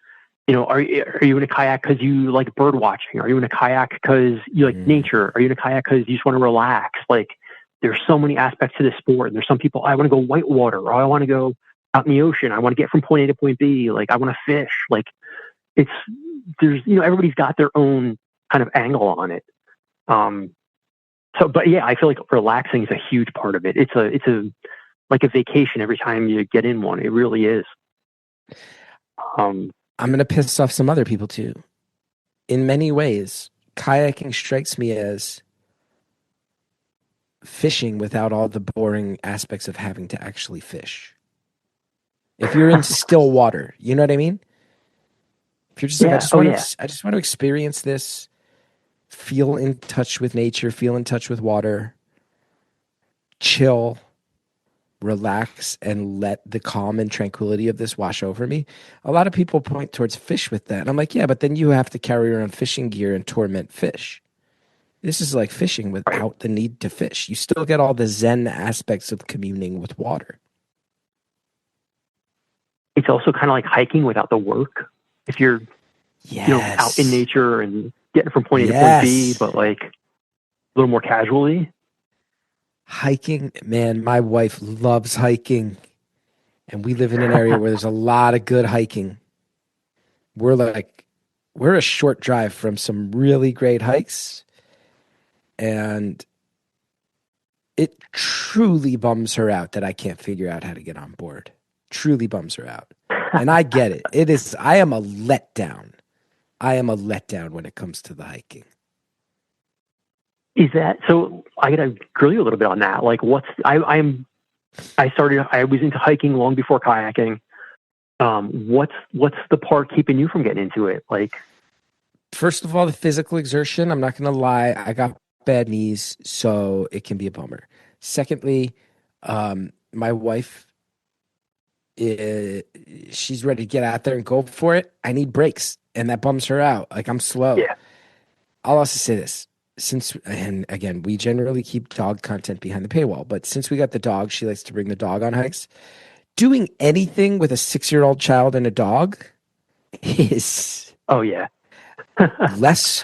Are you in a kayak because you like bird watching? Are you in a kayak because you like nature? Are you in a kayak because you just want to relax? Like, there's so many aspects to this sport. And there's some people, I want to go whitewater, or I want to go out in the ocean. I want to get from point A to point B. Like, I want to fish. Like, everybody's got their own kind of angle on it. But yeah, I feel like relaxing is a huge part of it. It's like a vacation every time you get in one. It really is. I'm going to piss off some other people too. In many ways, kayaking strikes me as fishing without all the boring aspects of having to actually fish. If you're in still water, you know what I mean? If you're just like, I just want to experience this, feel in touch with nature, feel in touch with water, chill, relax, and let the calm and tranquility of this wash over me. A lot of people point towards fish with that. And I'm like, yeah, but then you have to carry around fishing gear and torment fish. This is like fishing without the need to fish. You still get all the Zen aspects of communing with water. It's also kind of like hiking without the work. If you're out in nature and getting from point A to point B, but like a little more casually. Hiking, man, my wife loves hiking. And we live in an area where there's a lot of good hiking. We're a short drive from some really great hikes. And it truly bums her out that I can't figure out how to get on board. Truly bums her out. And I get it. I am a letdown. I am a letdown when it comes to the hiking. Is that so? I got to grill you a little bit on that. Like, I was into hiking long before kayaking. What's the part keeping you from getting into it? Like, first of all, the physical exertion. I'm not going to lie. I got bad knees, so it can be a bummer. Secondly, my wife, she's ready to get out there and go for it. I need breaks, and that bums her out. Like, I'm slow. Yeah. I'll also say this. And again, we generally keep dog content behind the paywall, but since we got the dog, she likes to bring the dog on hikes. Doing anything with a 6-year-old child and a dog is less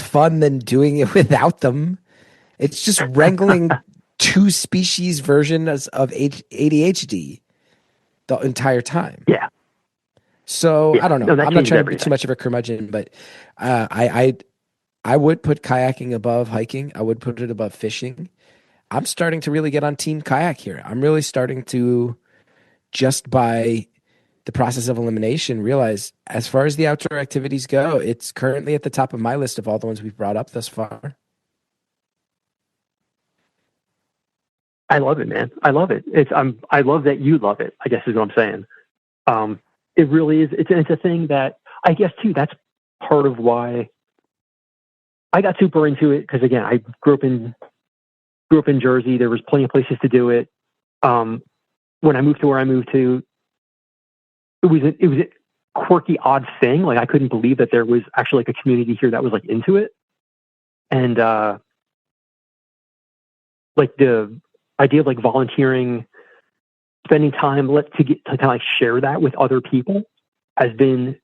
fun than doing it without them. It's just wrangling two species versions of ADHD the entire time. Yeah. So I don't know. I'm not trying to be too much of a curmudgeon, but I would put kayaking above hiking. I would put it above fishing. I'm starting to really get on team kayak here. I'm really starting to, just by the process of elimination, realize as far as the outdoor activities go, it's currently at the top of my list of all the ones we've brought up thus far. I love it, man. I love it. I love that you love it, I guess is what I'm saying. It really is. It's a thing that I guess too, that's part of why I got super into it. Cause again, I grew up in Jersey. There was plenty of places to do it. When I moved to where I moved to, it was a quirky, odd thing. Like, I couldn't believe that there was actually like a community here that was like into it. And, like the idea of like volunteering, spending time to kind of like share that with other people has been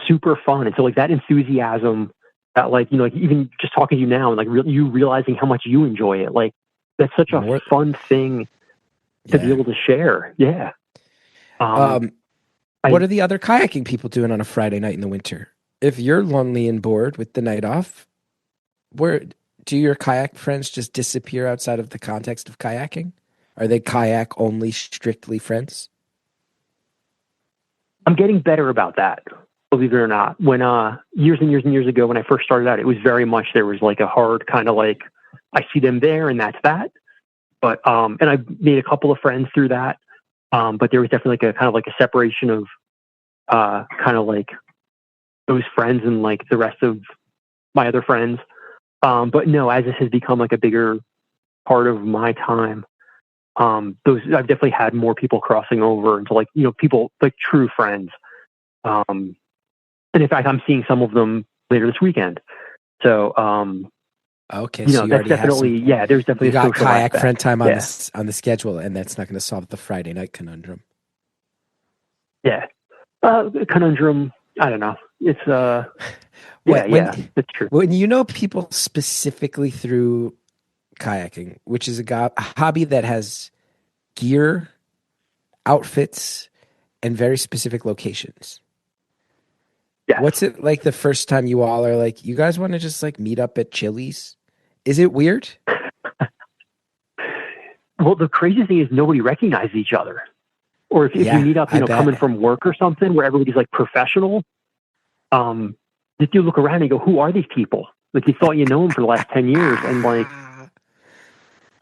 super fun. And so like that enthusiasm that like, like even just talking to you now and like you realizing how much you enjoy it. Like, that's such a fun thing to be able to share. Yeah. What are the other kayaking people doing on a Friday night in the winter? If you're lonely and bored with the night off, where do your kayak friends just disappear outside of the context of kayaking? Are they kayak only strictly friends? I'm getting better about that. believe it or not. When years and years and years ago, when I first started out, it was very much there was like a hard kind of like I see them there and that's that. But and I made a couple of friends through that. But there was definitely like a kind of like a separation of kind of like those friends and like the rest of my other friends. But no, as this has become like a bigger part of my time, those I've definitely had more people crossing over into like, you know, people like true friends. And in fact, I'm seeing some of them later this weekend. So, Okay, you so know, you that's already have definitely, some, yeah, there's definitely you a got social kayak aspect. friend time Yeah. on the schedule, and that's not going to solve the Friday night conundrum. Yeah. Conundrum. I don't know. It's, When it's true. when you know people specifically through kayaking, which is a hobby that has gear, outfits, and very specific locations. Yes. What's it like the first time you all are like, you guys want to just like meet up at Chili's? Is it weird? Well, the craziest thing is nobody recognizes each other. Or if Yeah, you meet up, I you know, bet. coming from work or something where everybody's like professional, if you look around and go, who are these people? Like you thought you know them for the last 10 years. And like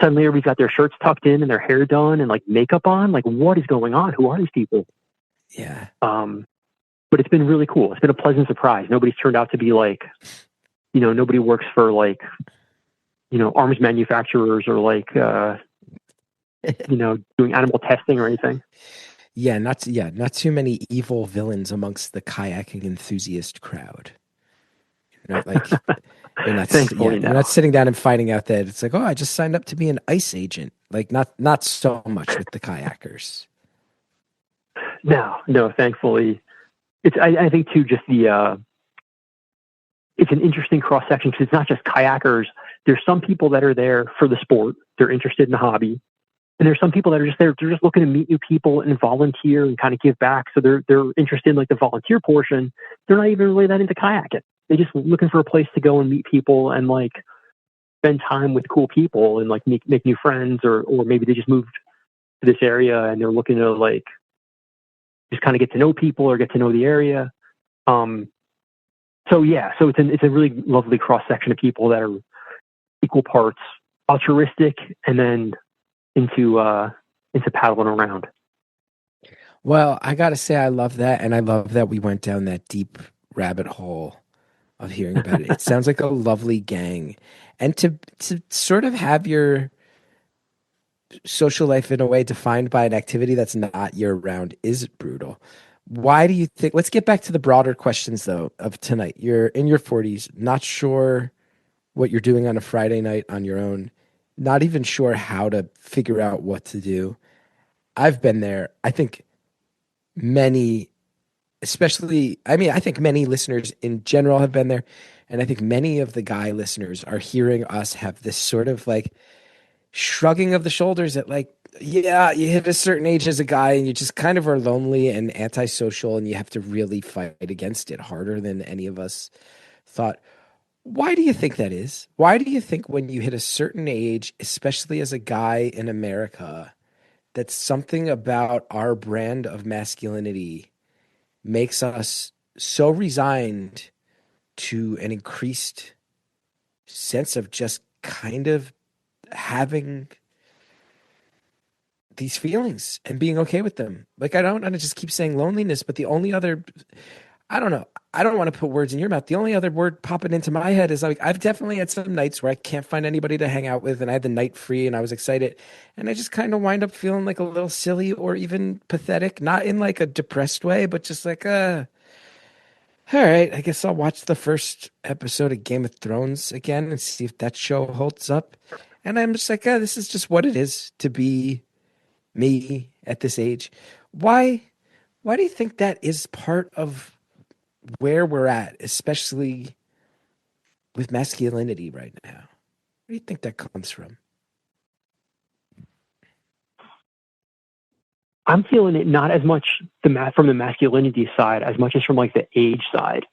suddenly everybody's got their shirts tucked in and their hair done and like makeup on. Like what is going on? Who are these people? Yeah. But it's been really cool. It's been a pleasant surprise. Nobody's turned out to be like, you know, nobody works for like, you know, arms manufacturers or like, you know, doing animal testing or anything. Yeah, not too many evil villains amongst the kayaking enthusiast crowd. You're not like Thankfully, you're no. not sitting down and finding out that it's like, oh, I just signed up to be an ICE agent. Like not so much with the kayakers. No, thankfully. I think too, just it's an interesting cross section because it's not just kayakers. There's some people that are there for the sport. They're interested in the hobby. And there's some people that are just there. They're just looking to meet new people and volunteer and kind of give back. So they're interested in like the volunteer portion. They're not even really that into kayaking. They're just looking for a place to go and meet people and like spend time with cool people and like make new friends, or maybe they just moved to this area and they're looking to like just kind of get to know people or get to know the area. So it's a really lovely cross section of people that are equal parts altruistic and then into paddling around. Well, I gotta say I love that, and I love that we went down that deep rabbit hole of hearing about it. It sounds like a lovely gang. And to sort of have your social life in a way defined by an activity that's not year round is brutal. Why do you think, let's get back to the broader questions though of tonight. You're in your 40s, not sure what you're doing on a Friday night on your own, not even sure how to figure out what to do. I've been there. I think many, I think many listeners in general have been there. And I think many of the guy listeners are hearing us have this sort of like shrugging of the shoulders at like, yeah, you hit a certain age as a guy and you just kind of are lonely and antisocial and you have to really fight against it harder than any of us thought. Why do you think that is? Why do you think when you hit a certain age, especially as a guy in America, that something about our brand of masculinity makes us so resigned to an increased sense of just kind of having these feelings and being okay with them? Like, I don't want to just keep saying loneliness, but the only other, I don't know, I don't want to put words in your mouth. The only other word popping into my head is like, I've definitely had some nights where I can't find anybody to hang out with and I had the night free and I was excited. And I just kind of wind up feeling like a little silly or even pathetic, not in like a depressed way, but just like, all right, I guess I'll watch the first episode of Game of Thrones again and see if that show holds up. And I'm just like, this is just what it is to be me at this age. Why do you think that is part of where we're at, especially with masculinity right now? Where do you think that comes from? I'm feeling it not as much from the masculinity side as much as from like the age side.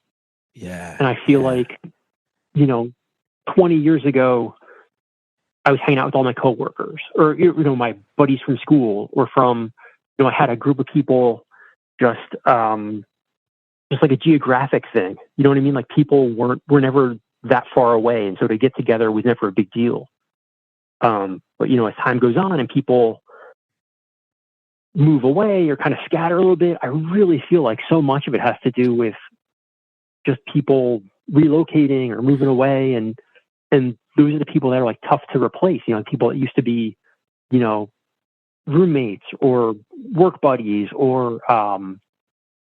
Yeah. And I feel like, 20 years ago, I was hanging out with all my coworkers or, my buddies from school or from, I had a group of people just, just like a geographic thing. You know what I mean? Like people were never that far away. And so to get together was never a big deal. But you know, as time goes on and people move away or kind of scatter a little bit, I really feel like so much of it has to do with just people relocating or moving away. And those are the people that are like tough to replace, you know, people that used to be, you know, roommates or work buddies or,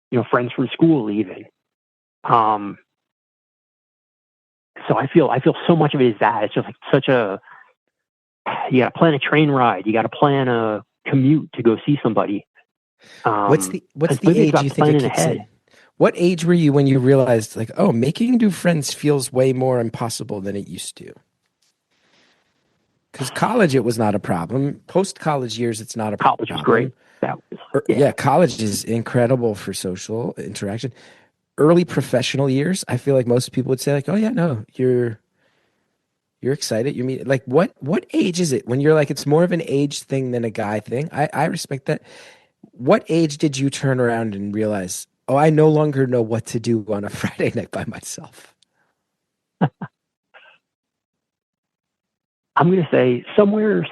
you know, friends from school even. So I feel so much of it is that it's just like such a, you got to plan a train ride. You got to plan a commute to go see somebody. What's the age you think it kicks in? What age were you when you realized like, oh, making new friends feels way more impossible than it used to? Because college, it was not a problem. Post-college years, it's not a problem. College was great. Yeah, college is incredible for social interaction. Early professional years, I feel like most people would say like, oh yeah, no, you're excited. You mean like what age is it when you're like, it's more of an age thing than a guy thing? I respect that. What age did you turn around and realize, oh, I no longer know what to do on a Friday night by myself? I'm going to say somewhere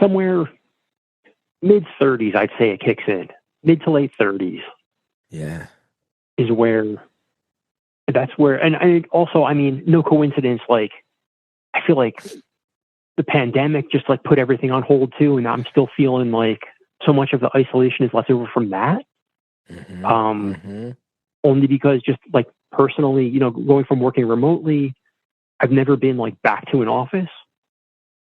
mid 30s, I'd say it kicks in. Mid to late 30s. Yeah. Is where, that's where, and I also, I mean, no coincidence, like, I feel like the pandemic just like put everything on hold too. And I'm still feeling like so much of the isolation is left over from that. Only because just like personally, you know, going from working remotely, I've never been like back to an office.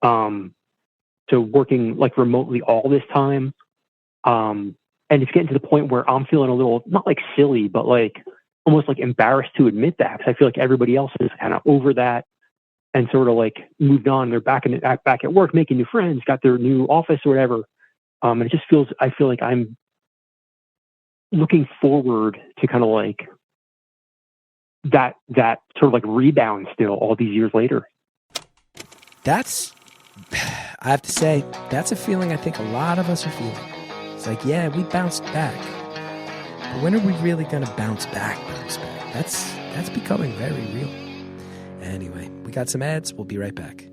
So working like remotely all this time. And it's getting to the point where I'm feeling a little, not like silly, but like almost like embarrassed to admit that. Cause I feel like everybody else is kind of over that and sort of like moved on. They're back at work, making new friends, got their new office or whatever. And it just feels, I feel like I'm looking forward to kind of like that sort of like rebound still all these years later. That's, I have to say, that's a feeling I think a lot of us are feeling. It's like, yeah, we bounced back. But when are we really going to bounce back? That's becoming very real. Anyway, we got some ads. We'll be right back.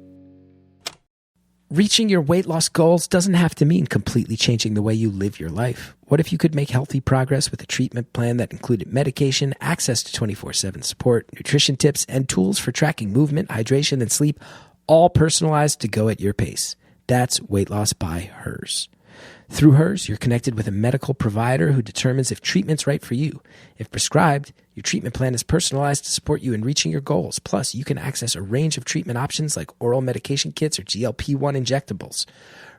Reaching your weight loss goals doesn't have to mean completely changing the way you live your life. What if you could make healthy progress with a treatment plan that included medication, access to 24/7 support, nutrition tips, and tools for tracking movement, hydration, and sleep, all personalized to go at your pace? That's Weight Loss by Hers. Through Hers, you're connected with a medical provider who determines if treatment's right for you. If prescribed, your treatment plan is personalized to support you in reaching your goals. Plus, you can access a range of treatment options like oral medication kits or GLP-1 injectables.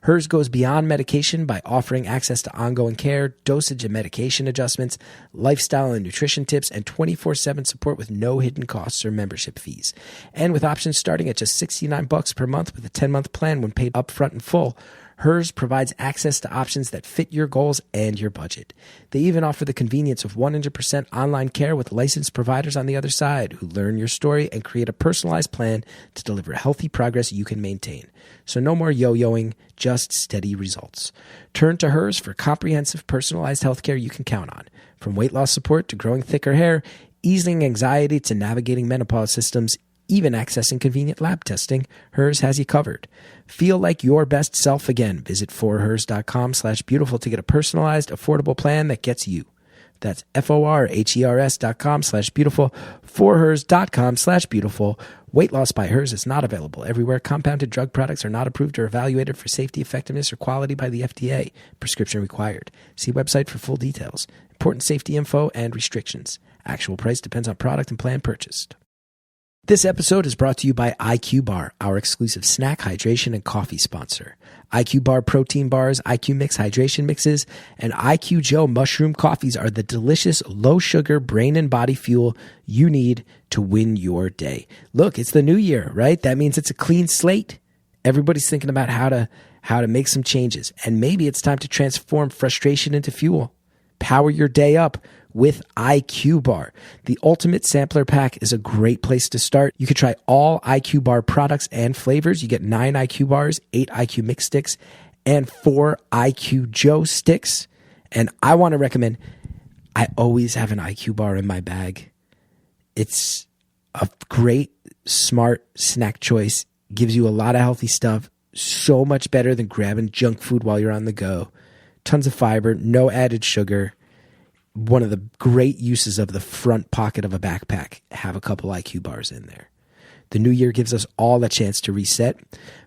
Hers goes beyond medication by offering access to ongoing care, dosage and medication adjustments, lifestyle and nutrition tips, and 24/7 support with no hidden costs or membership fees. And with options starting at just $69 per month with a 10-month plan when paid upfront in full, Hers provides access to options that fit your goals and your budget. They even offer the convenience of 100% online care with licensed providers on the other side who learn your story and create a personalized plan to deliver healthy progress you can maintain. So no more yo-yoing, just steady results. Turn to Hers for comprehensive personalized healthcare you can count on. From weight loss support to growing thicker hair, easing anxiety to navigating menopause systems, even accessing convenient lab testing, Hers has you covered. Feel like your best self again. Visit forhers.com/beautiful to get a personalized, affordable plan that gets you. That's forhers.com/beautiful, forhers.com/beautiful. Weight Loss by Hers is not available everywhere. Compounded drug products are not approved or evaluated for safety, effectiveness, or quality by the FDA. Prescription required. See website for full details. Important safety info and restrictions. Actual price depends on product and plan purchased. This episode is brought to you by IQ Bar, our exclusive snack, hydration, and coffee sponsor. IQ Bar protein bars, IQ Mix hydration mixes, and IQ Joe mushroom coffees are the delicious, low-sugar brain and body fuel you need to win your day. Look, it's the new year, right? That means it's a clean slate. Everybody's thinking about how to make some changes, and maybe it's time to transform frustration into fuel. Power your day up with IQ Bar. The Ultimate Sampler Pack is a great place to start. You can try all IQ Bar products and flavors. You get 9 IQ Bars, 8 IQ Mix sticks, and 4 IQ Joe sticks. And I want to recommend, I always have an IQ Bar in my bag. It's a great, smart snack choice. Gives you a lot of healthy stuff. So much better than grabbing junk food while you're on the go. Tons of fiber, no added sugar. One of the great uses of the front pocket of a backpack. Have a couple IQ bars in there. The new year gives us all a chance to reset.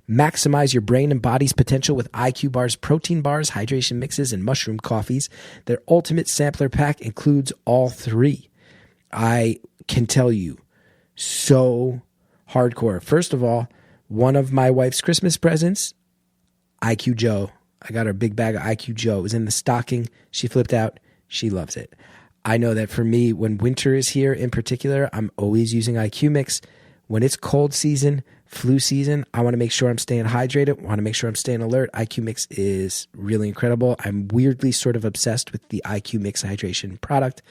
Maximize your brain and body's potential with IQ bars, protein bars, hydration mixes, and mushroom coffees. Their ultimate sampler pack includes all three. I can tell you, so hardcore. First of all, one of my wife's Christmas presents, IQ Joe. I got her a big bag of IQ Joe. It was in the stocking. She flipped out. She loves it. I know that for me, when winter is here in particular, I'm always using IQ Mix. When it's cold season, flu season, I want to make sure I'm staying hydrated, want to make sure I'm staying alert. IQ Mix is really incredible. I'm weirdly sort of obsessed with the IQ Mix hydration product.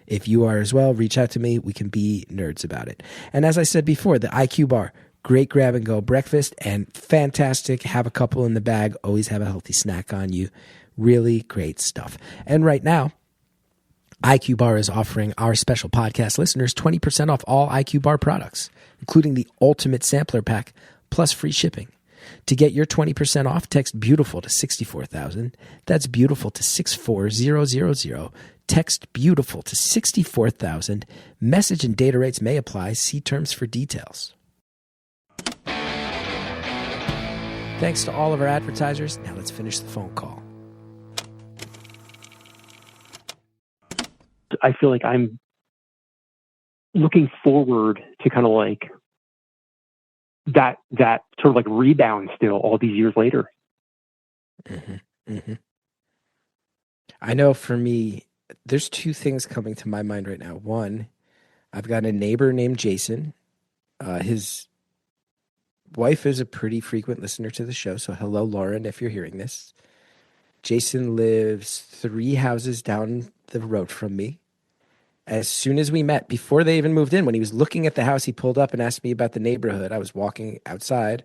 If you are as well, reach out to me. We can be nerds about it. And as I said before, the IQ bar, great grab and go breakfast and fantastic. Have a couple in the bag. Always have a healthy snack on you. Really great stuff. And right now, IQ Bar is offering our special podcast listeners 20% off all IQ Bar products, including the Ultimate Sampler Pack, plus free shipping. To get your 20% off, text BEAUTIFUL to 64,000. That's BEAUTIFUL to 64000. Text BEAUTIFUL to 64,000. Message and data rates may apply. See terms for details. Thanks to all of our advertisers. Now let's finish the phone call. I feel like I'm looking forward to kind of like that sort of like rebound still all these years later. Mm-hmm. Mm-hmm. I know for me, there's two things coming to my mind right now. One, I've got a neighbor named Jason. His wife is a pretty frequent listener to the show. So hello, Lauren, if you're hearing this. Jason lives 3 houses down the road from me. As soon as we met, before they even moved in, when he was looking at the house, he pulled up and asked me about the neighborhood. I was walking outside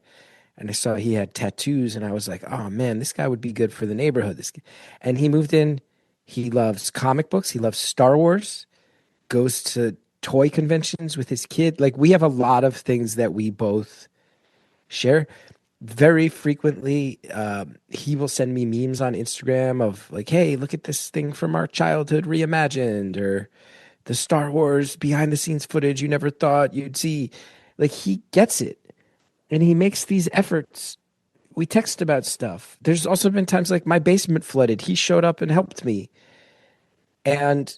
and I saw he had tattoos and I was like, oh man, this guy would be good for the neighborhood. And he moved in. He loves comic books. He loves Star Wars, goes to toy conventions with his kid. Like we have a lot of things that we both share. Very frequently, he will send me memes on Instagram of like, hey, look at this thing from our childhood reimagined, or the Star Wars behind the scenes footage you never thought you'd see. Like he gets it and he makes these efforts. We text about stuff. There's also been times like my basement flooded. He showed up and helped me. And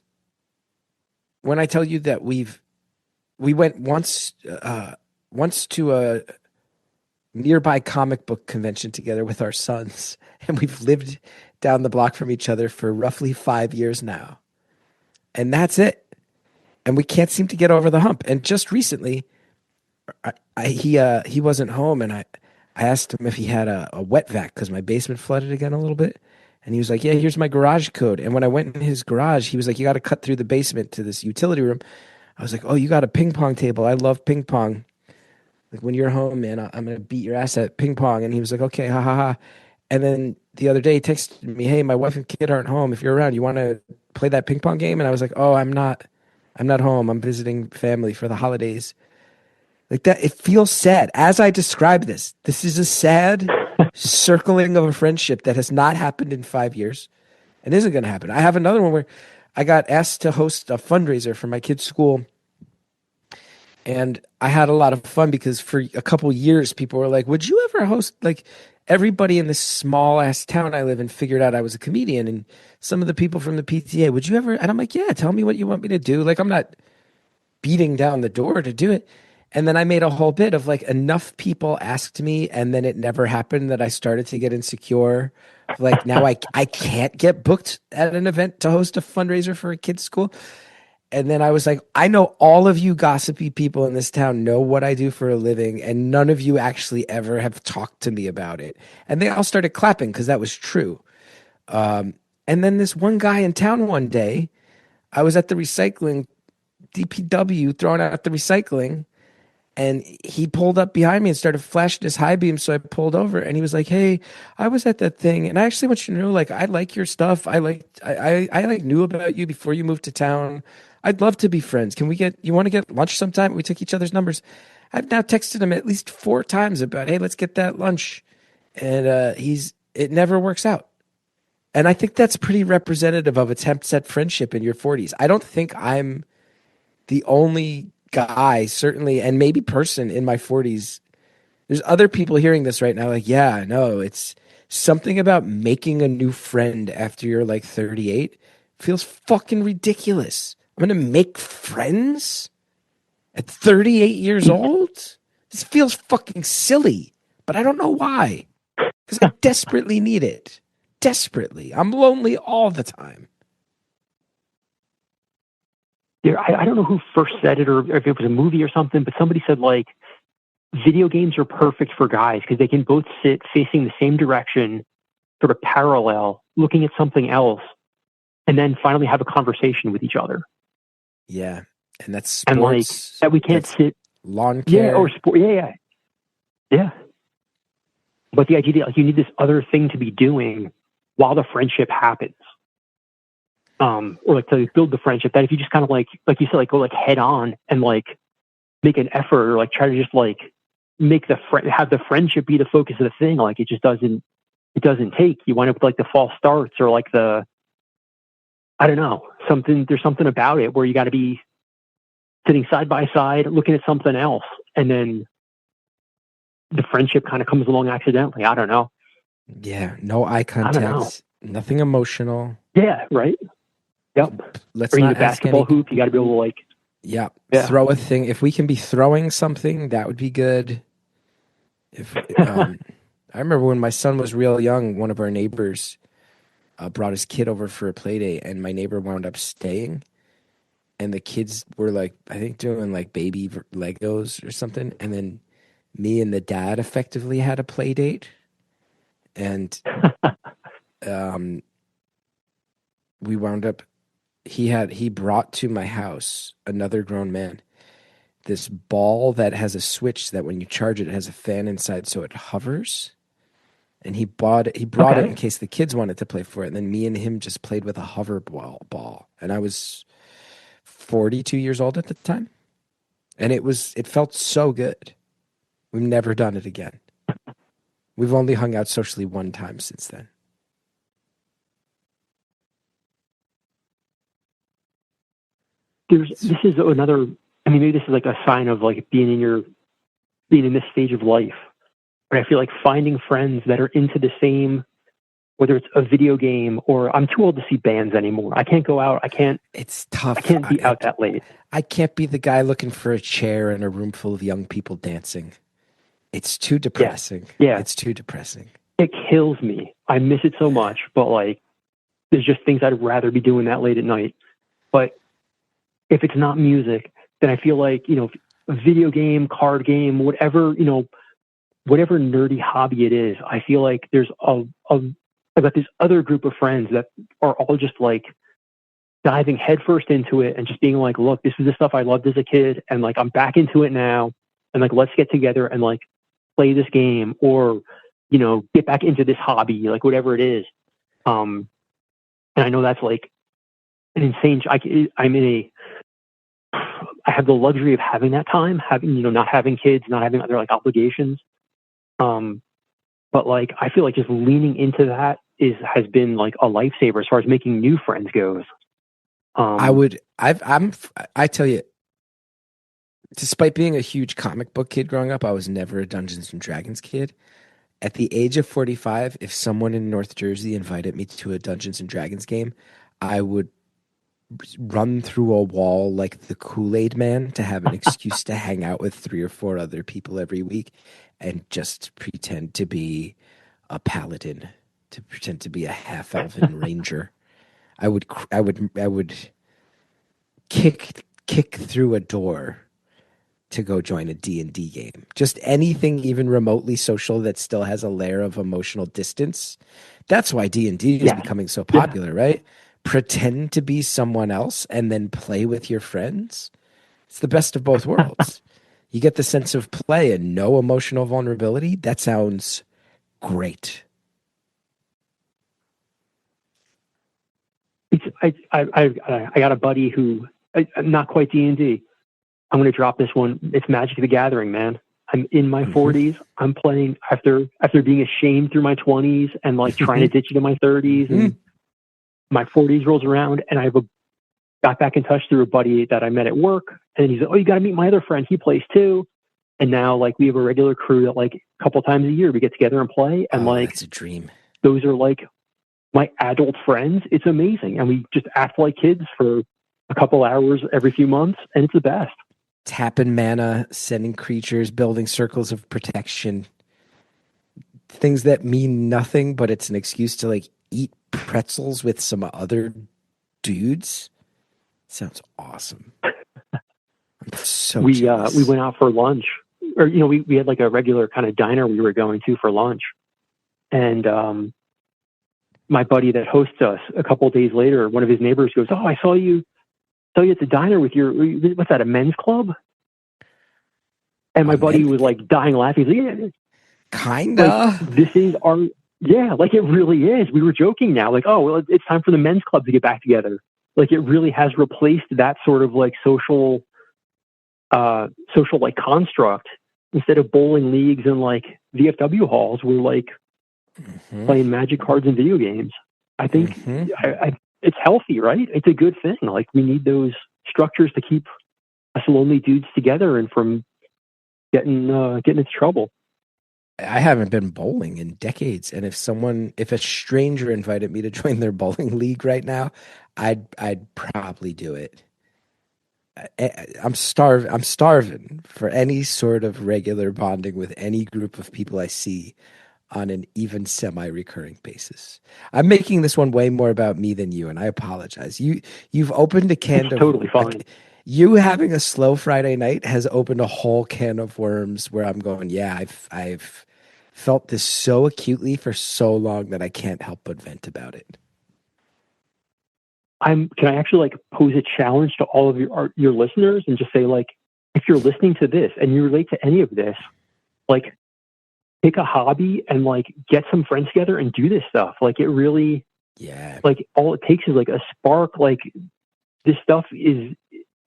when I tell you that we went once to a nearby comic book convention together with our sons, and we've lived down the block from each other for roughly 5 years now. And that's it. And we can't seem to get over the hump. And just recently, he wasn't home, and I asked him if he had a wet vac because my basement flooded again a little bit. And he was like, yeah, here's my garage code. And when I went in his garage, he was like, you got to cut through the basement to this utility room. I was like, oh, you got a ping pong table. I love ping pong. Like when you're home, man, I'm going to beat your ass at ping pong. And he was like, okay, ha ha ha. And then the other day he texted me, hey, my wife and kid aren't home. If you're around, you want to play that ping pong game? And I was like, oh, I'm not home. I'm visiting family for the holidays. Like that, it feels sad. As I describe this is a sad circling of a friendship that has not happened in 5 years and isn't going to happen. I have another one where I got asked to host a fundraiser for my kid's school. And I had a lot of fun because for a couple years, people were like, would you ever host, like everybody in this small ass town I live in figured out I was a comedian, and some of the people from the PTA, would you ever? And I'm like, yeah, tell me what you want me to do. Like, I'm not beating down the door to do it. And then I made a whole bit of like enough people asked me, and then it never happened, that I started to get insecure. Like now I can't get booked at an event to host a fundraiser for a kid's school. And then I was like, I know all of you gossipy people in this town know what I do for a living, and none of you actually ever have talked to me about it. And they all started clapping because that was true. And then this one guy in town one day, I was at the recycling, DPW, throwing out the recycling, and he pulled up behind me and started flashing his high beam. So I pulled over, and he was like, hey, I was at that thing, and I actually want you to know, like, I like your stuff. I knew about you before you moved to town. I'd love to be friends. You want to get lunch sometime? We took each other's numbers. I've now texted him at least 4 times about, hey, let's get that lunch. And it never works out. And I think that's pretty representative of attempts at friendship in your 40s. I don't think I'm the only guy, certainly, and maybe person in my 40s. There's other people hearing this right now, like, yeah, no, it's something about making a new friend after you're like 38 feels fucking ridiculous. I'm going to make friends at 38 years old? This feels fucking silly, but I don't know why. Because I desperately need it. Desperately. I'm lonely all the time. Yeah, I don't know who first said it or if it was a movie or something, but somebody said, like, video games are perfect for guys because they can both sit facing the same direction, sort of parallel, looking at something else, and then finally have a conversation with each other. Yeah. And that's sports. And like that we can't sit. Lawn care. Yeah, or sport. Yeah. But the idea that like, you need this other thing to be doing while the friendship happens. Or like to build the friendship, that if you just kind of like you said, like go like head on and like make an effort or like try to just like make have the friendship be the focus of the thing. Like it just doesn't take. You wind up with like the false starts or like I don't know, there's something about it where you got to be sitting side by side, looking at something else. And then the friendship kind of comes along accidentally. I don't know. Yeah. No eye contact, nothing emotional. Yeah. Right. Yep. Let's Bring not the basketball hoop. You got to be able to like. Yeah. Throw a thing. If we can be throwing something, that would be good. I remember when my son was real young, one of our neighbors brought his kid over for a play date, and my neighbor wound up staying. And the kids were like, I think doing like baby Legos or something. And then me and the dad effectively had a play date. And we wound up, he brought to my house, another grown man, this ball that has a switch that when you charge it, it has a fan inside so it hovers. And he brought it in case the kids wanted to play for it. And then me and him just played with a hover ball. And I was 42 years old at the time. And it felt so good. We've never done it again. We've only hung out socially one time since then. This is another, I mean, maybe this is like a sign of like being in this stage of life. But I feel like finding friends that are into the same, whether it's a video game or I'm too old to see bands anymore. I can't go out. It's tough. I can't be out that late. I can't be the guy looking for a chair in a room full of young people dancing. It's too depressing. Yeah. It's too depressing. It kills me. I miss it so much, but like, there's just things I'd rather be doing that late at night. But if it's not music, then I feel like, a video game, card game, whatever, whatever nerdy hobby it is, I feel like there's I've got this other group of friends that are all just like diving headfirst into it and just being like, look, this is the stuff I loved as a kid. And like, I'm back into it now. And like, let's get together and like play this game or, get back into this hobby, like whatever it is. And I know that's like an insane, I have the luxury of having that time, not having kids, not having other like obligations. But like, I feel like just leaning into that has been like a lifesaver as far as making new friends goes. I tell you, despite being a huge comic book kid growing up, I was never a Dungeons and Dragons kid. At the age of 45, if someone in North Jersey invited me to a Dungeons and Dragons game, I would run through a wall like the Kool-Aid Man to have an excuse to hang out with 3 or 4 other people every week and just pretend to be a paladin, to pretend to be a half-elven ranger. I would kick through a door to go join a D&D game. Just anything even remotely social that still has a layer of emotional distance. That's why D&D is becoming so popular, right? Pretend to be someone else and then play with your friends. It's the best of both worlds. You get the sense of play and no emotional vulnerability. That sounds great. I got a buddy who not quite D&D. I'm going to drop this one. It's Magic the Gathering, man. I'm in my 40s. I'm playing after being ashamed through my 20s and like trying to ditch it in my 30s. And my 40s rolls around, and I got back in touch through a buddy that I met at work. And he's like, "Oh, you got to meet my other friend. He plays too." And now like we have a regular crew that like a couple times a year we get together and play. And like that's a dream. Those are like my adult friends. It's amazing. And we just act like kids for a couple hours every few months, and it's the best. Tapping mana, sending creatures, building circles of protection. Things that mean nothing, but it's an excuse to like eat pretzels with some other dudes. Sounds awesome. I'm so jealous. We went out for lunch, or we had like a regular kind of diner we were going to for lunch, and my buddy that hosts us a couple of days later, one of his neighbors goes, "Oh, I saw you at the diner with what's that, a men's club?" And my buddy was like dying laughing. He's like, "Yeah, kinda. Like, this is like it really is." We were joking now, like, "Oh, well, it's time for the men's club to get back together." Like it really has replaced that sort of like social like construct. Instead of bowling leagues and like VFW halls, we're like playing Magic cards and video games. I think it's healthy, right? It's a good thing. Like we need those structures to keep us lonely dudes together and from getting into trouble. I haven't been bowling in decades, and if a stranger invited me to join their bowling league right now, I'd probably do it. I'm starving for any sort of regular bonding with any group of people I see on an even semi-recurring basis. I'm making this one way more about me than you, and I apologize. You've opened a can of totally fine. You having a slow Friday night has opened a whole can of worms where I'm going, yeah, I've felt this so acutely for so long that I can't help but vent about it. Can I actually like pose a challenge to all of your listeners and just say, like, if you're listening to this and you relate to any of this, like pick a hobby and like get some friends together and do this stuff. Like it really, like all it takes is like a spark. Like this stuff is,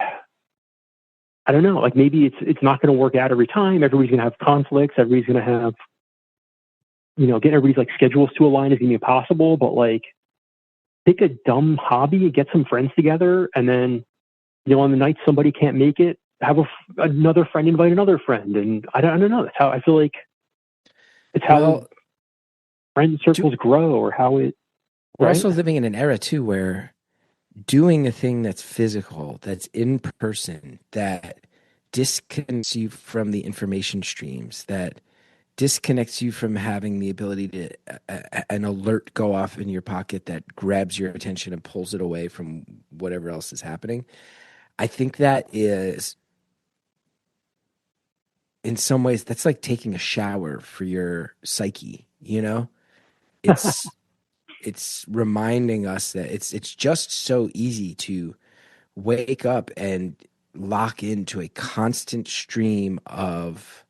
I don't know, like maybe it's not going to work out every time. Everybody's going to have conflicts. Everybody's going to have, getting everybody's like schedules to align is going to be impossible, but like, pick a dumb hobby, get some friends together, and then, on the night somebody can't make it, have another friend invite another friend. And I don't know. That's how I feel like it's how friend circles grow, or how it. We're right? also living in an era too where doing a thing that's physical, that's in person, that disconnects you from the information streams, that disconnects you from having the ability to an alert go off in your pocket that grabs your attention and pulls it away from whatever else is happening. I think that is, in some ways, that's like taking a shower for your psyche. It's reminding us that it's just so easy to wake up and lock into a constant stream of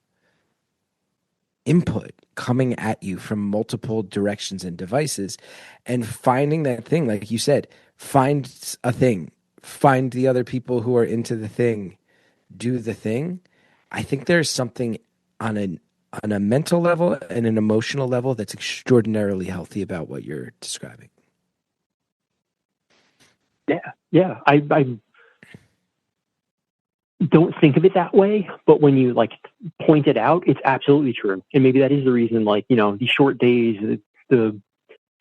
input coming at you from multiple directions and devices, and finding that thing, like you said, find a thing, find the other people who are into the thing, do the thing. I think there's something on a mental level and an emotional level that's extraordinarily healthy about what you're describing. Yeah. I don't think of it that way, but when you like point it out, it's absolutely true. And maybe that is the reason, like, these short days, the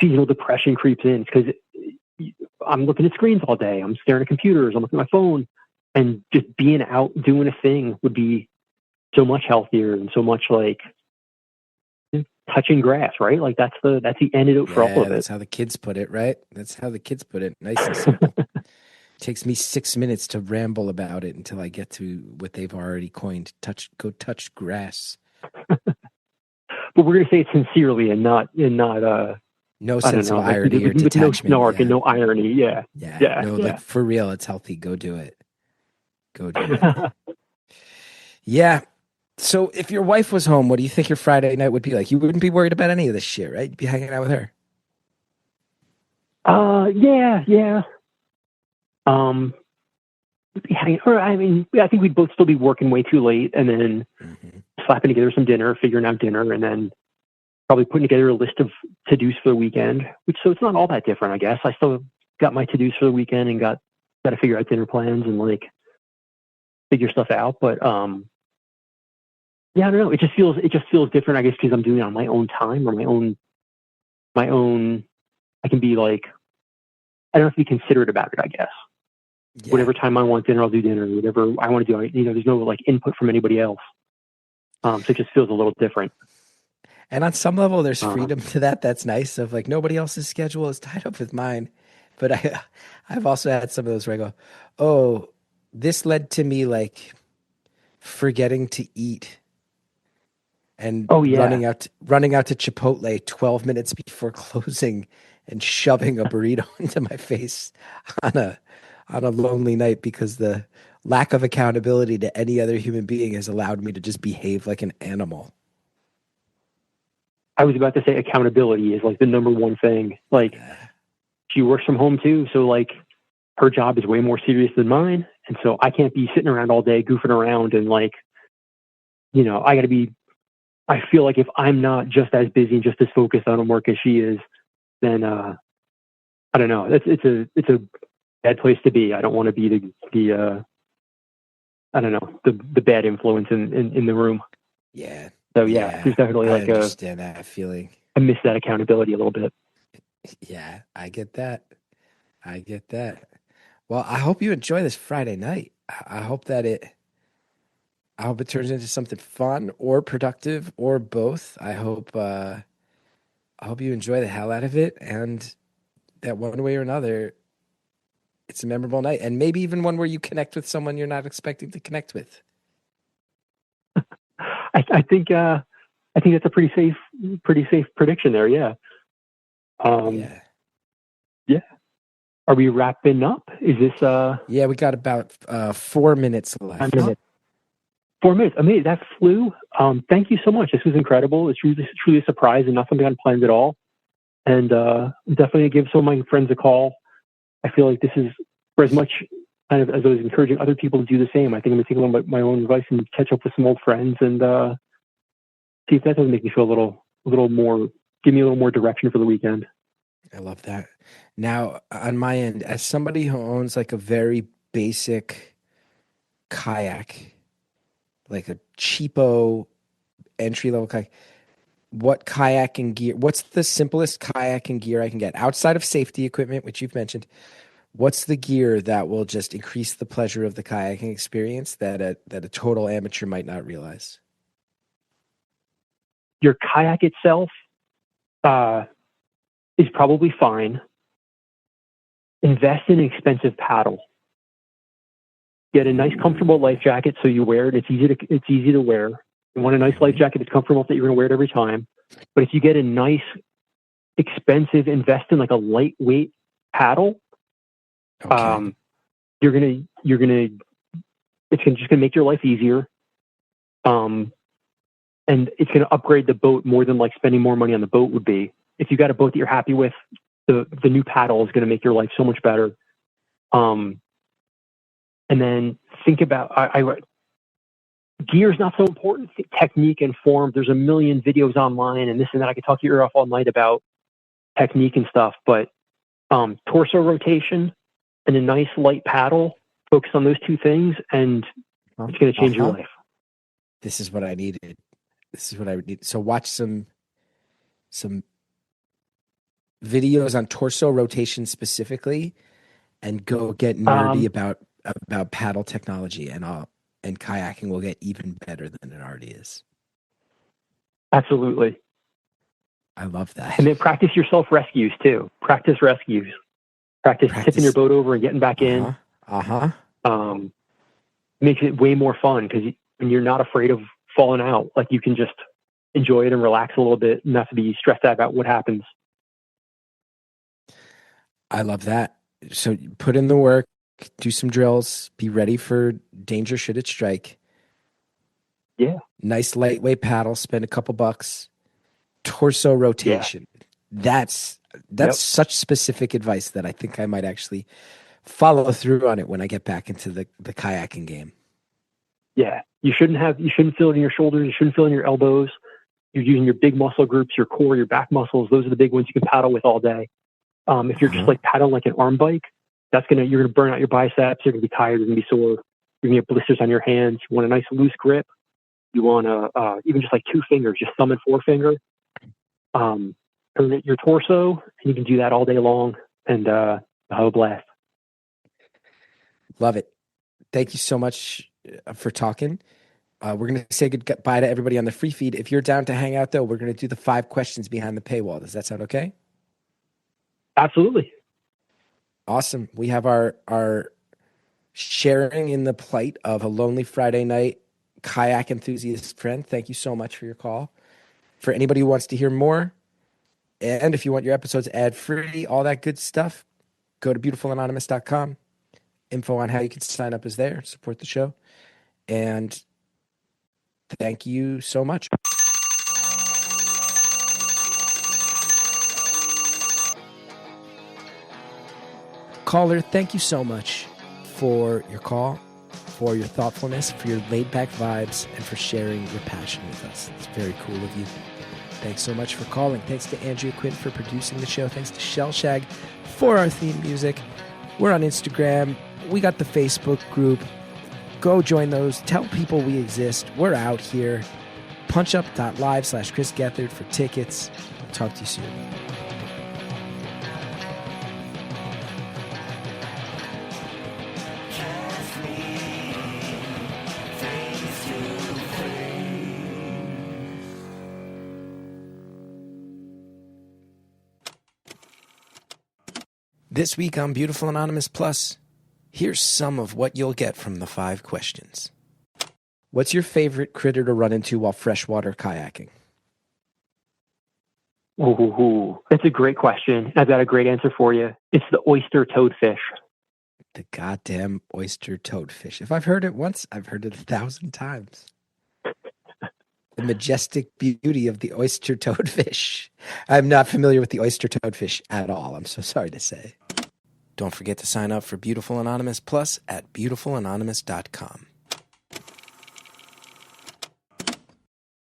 seasonal depression creeps in, because I'm looking at screens all day. I'm staring at computers. I'm looking at my phone, and just being out doing a thing would be so much healthier and so much like touching grass, right? Like that's the antidote for all of it. That's how the kids put it, right? That's how the kids put it. Nice and simple. Takes me 6 minutes to ramble about it until I get to what they've already coined: go touch grass. But we're going to say it sincerely and not no sense of irony or with detachment. No snark and no irony. Yeah. Like for real, it's healthy. Go do it. Yeah. So if your wife was home, what do you think your Friday night would be like? You wouldn't be worried about any of this shit, right? You'd be hanging out with her. Yeah. or I mean, I think we'd both still be working way too late, and then slapping together some dinner, figuring out dinner, and then probably putting together a list of to-dos for the weekend. So it's not all that different, I guess. I still got my to-dos for the weekend and got to figure out dinner plans and like figure stuff out. But yeah, I don't know. It just feels different, I guess, because I'm doing it on my own time or my own. I can be like, I don't have to be considerate about it, I guess. Yeah. Whatever time I want dinner, I'll do dinner. Whatever I want to do, there's no like input from anybody else. So it just feels a little different. And on some level, there's freedom to that. That's nice. Of like nobody else's schedule is tied up with mine. But I've also had some of those where I go, oh, this led to me like forgetting to eat and running out to Chipotle 12 minutes before closing and shoving a burrito into my face on a lonely night because the lack of accountability to any other human being has allowed me to just behave like an animal. I was about to say accountability is like the number one thing. Like she works from home too. So like her job is way more serious than mine. And so I can't be sitting around all day goofing around and like, I feel like if I'm not just as busy and just as focused on work as she is, then I don't know. It's a bad place to be. I don't want to be the I don't know, the bad influence in the room. Yeah. So there's definitely like I understand that feeling. I miss that accountability a little bit. Yeah, I get that. Well, I hope you enjoy this Friday night. I hope it turns into something fun or productive or both. I hope you enjoy the hell out of it, and that one way or another, it's a memorable night, and maybe even one where you connect with someone you're not expecting to connect with. I think that's a pretty safe prediction there. Yeah. Yeah. Are we wrapping up? Is this Yeah, we got about 4 minutes left. 4 minutes. I mean, that flew. Thank you so much. This was incredible. It's truly a surprise and not something I planned at all. And I'm definitely gonna give some of my friends a call. I feel like this is for as much kind of as I was encouraging other people to do the same. I think I'm gonna take a little bit my own advice and catch up with some old friends and see if that doesn't make me feel a little more, give me a little more direction for the weekend. I love that. Now, on my end, as somebody who owns like a very basic kayak, like a cheapo entry-level kayak, what's the simplest kayaking gear I can get outside of safety equipment, which you've mentioned? What's the gear that will just increase the pleasure of the kayaking experience that a total amateur might not realize? Your kayak itself is probably fine. Invest in an expensive paddle. Get a nice, comfortable life jacket so you wear it. It's easy to wear. You want a nice life jacket that's comfortable that you're going to wear it every time. But if you get a nice, expensive, invest in like a lightweight paddle, it's just gonna make your life easier. And it's gonna upgrade the boat more than like spending more money on the boat would be. If you got a boat that you're happy with, the new paddle is gonna make your life so much better. And then think about gear is not so important. Technique and form. There's a million videos online and this and that. I could talk your ear off all night about technique and stuff, but torso rotation and a nice light paddle, focus on those two things, and it's going to change your life. This is what I needed. So watch some videos on torso rotation specifically, and go get nerdy about paddle technology, and kayaking will get even better than it already is. Absolutely. I love that. And then practice your self-rescues too. Practice rescues. Practice tipping your boat over and getting back in. Makes it way more fun because when you're not afraid of falling out, like you can just enjoy it and relax a little bit and not have to be stressed out about what happens. I love that. So put in the work, do some drills, be ready for danger should it strike. Yeah. Nice lightweight paddle, spend a couple bucks. Torso rotation. Yeah. That's such specific advice that I think I might actually follow through on it when I get back into the kayaking game. Yeah, you shouldn't feel it in your shoulders. You shouldn't feel it in your elbows. You're using your big muscle groups, your core, your back muscles. Those are the big ones you can paddle with all day. If you're just like paddling like an arm bike, you're gonna burn out your biceps. You're gonna be tired. You're gonna be sore. You're gonna get blisters on your hands. You want a nice loose grip. You want even just like 2 fingers, just thumb and forefinger. Turn it your torso, and you can do that all day long, and have a blast. Love it. Thank you so much for talking. We're going to say goodbye to everybody on the free feed. If you're down to hang out, though, we're going to do the 5 questions behind the paywall. Does that sound okay? Absolutely. Awesome. We have our sharing in the plight of a lonely Friday night kayak enthusiast friend. Thank you so much for your call. For anybody who wants to hear more, and if you want your episodes ad-free, all that good stuff, go to beautifulanonymous.com. Info on how you can sign up is there. Support the show. And thank you so much. Caller, thank you so much for your call, for your thoughtfulness, for your laid-back vibes, and for sharing your passion with us. It's very cool of you. Thanks so much for calling. Thanks to Andrea Quinn for producing the show. Thanks to Shellshag for our theme music. We're on Instagram. We got the Facebook group. Go join those. Tell people we exist. We're out here. punchup.live/Chris Gethard for tickets. I'll talk to you soon. This week on Beautiful Anonymous Plus, here's some of what you'll get from the 5 questions. What's your favorite critter to run into while freshwater kayaking? Ooh, that's a great question. I've got a great answer for you. It's the oyster toadfish. The goddamn oyster toadfish. If I've heard it once, I've heard it 1,000 times. The majestic beauty of the oyster toadfish. I'm not familiar with the oyster toadfish at all. I'm so sorry to say. Don't forget to sign up for Beautiful Anonymous Plus at beautifulanonymous.com.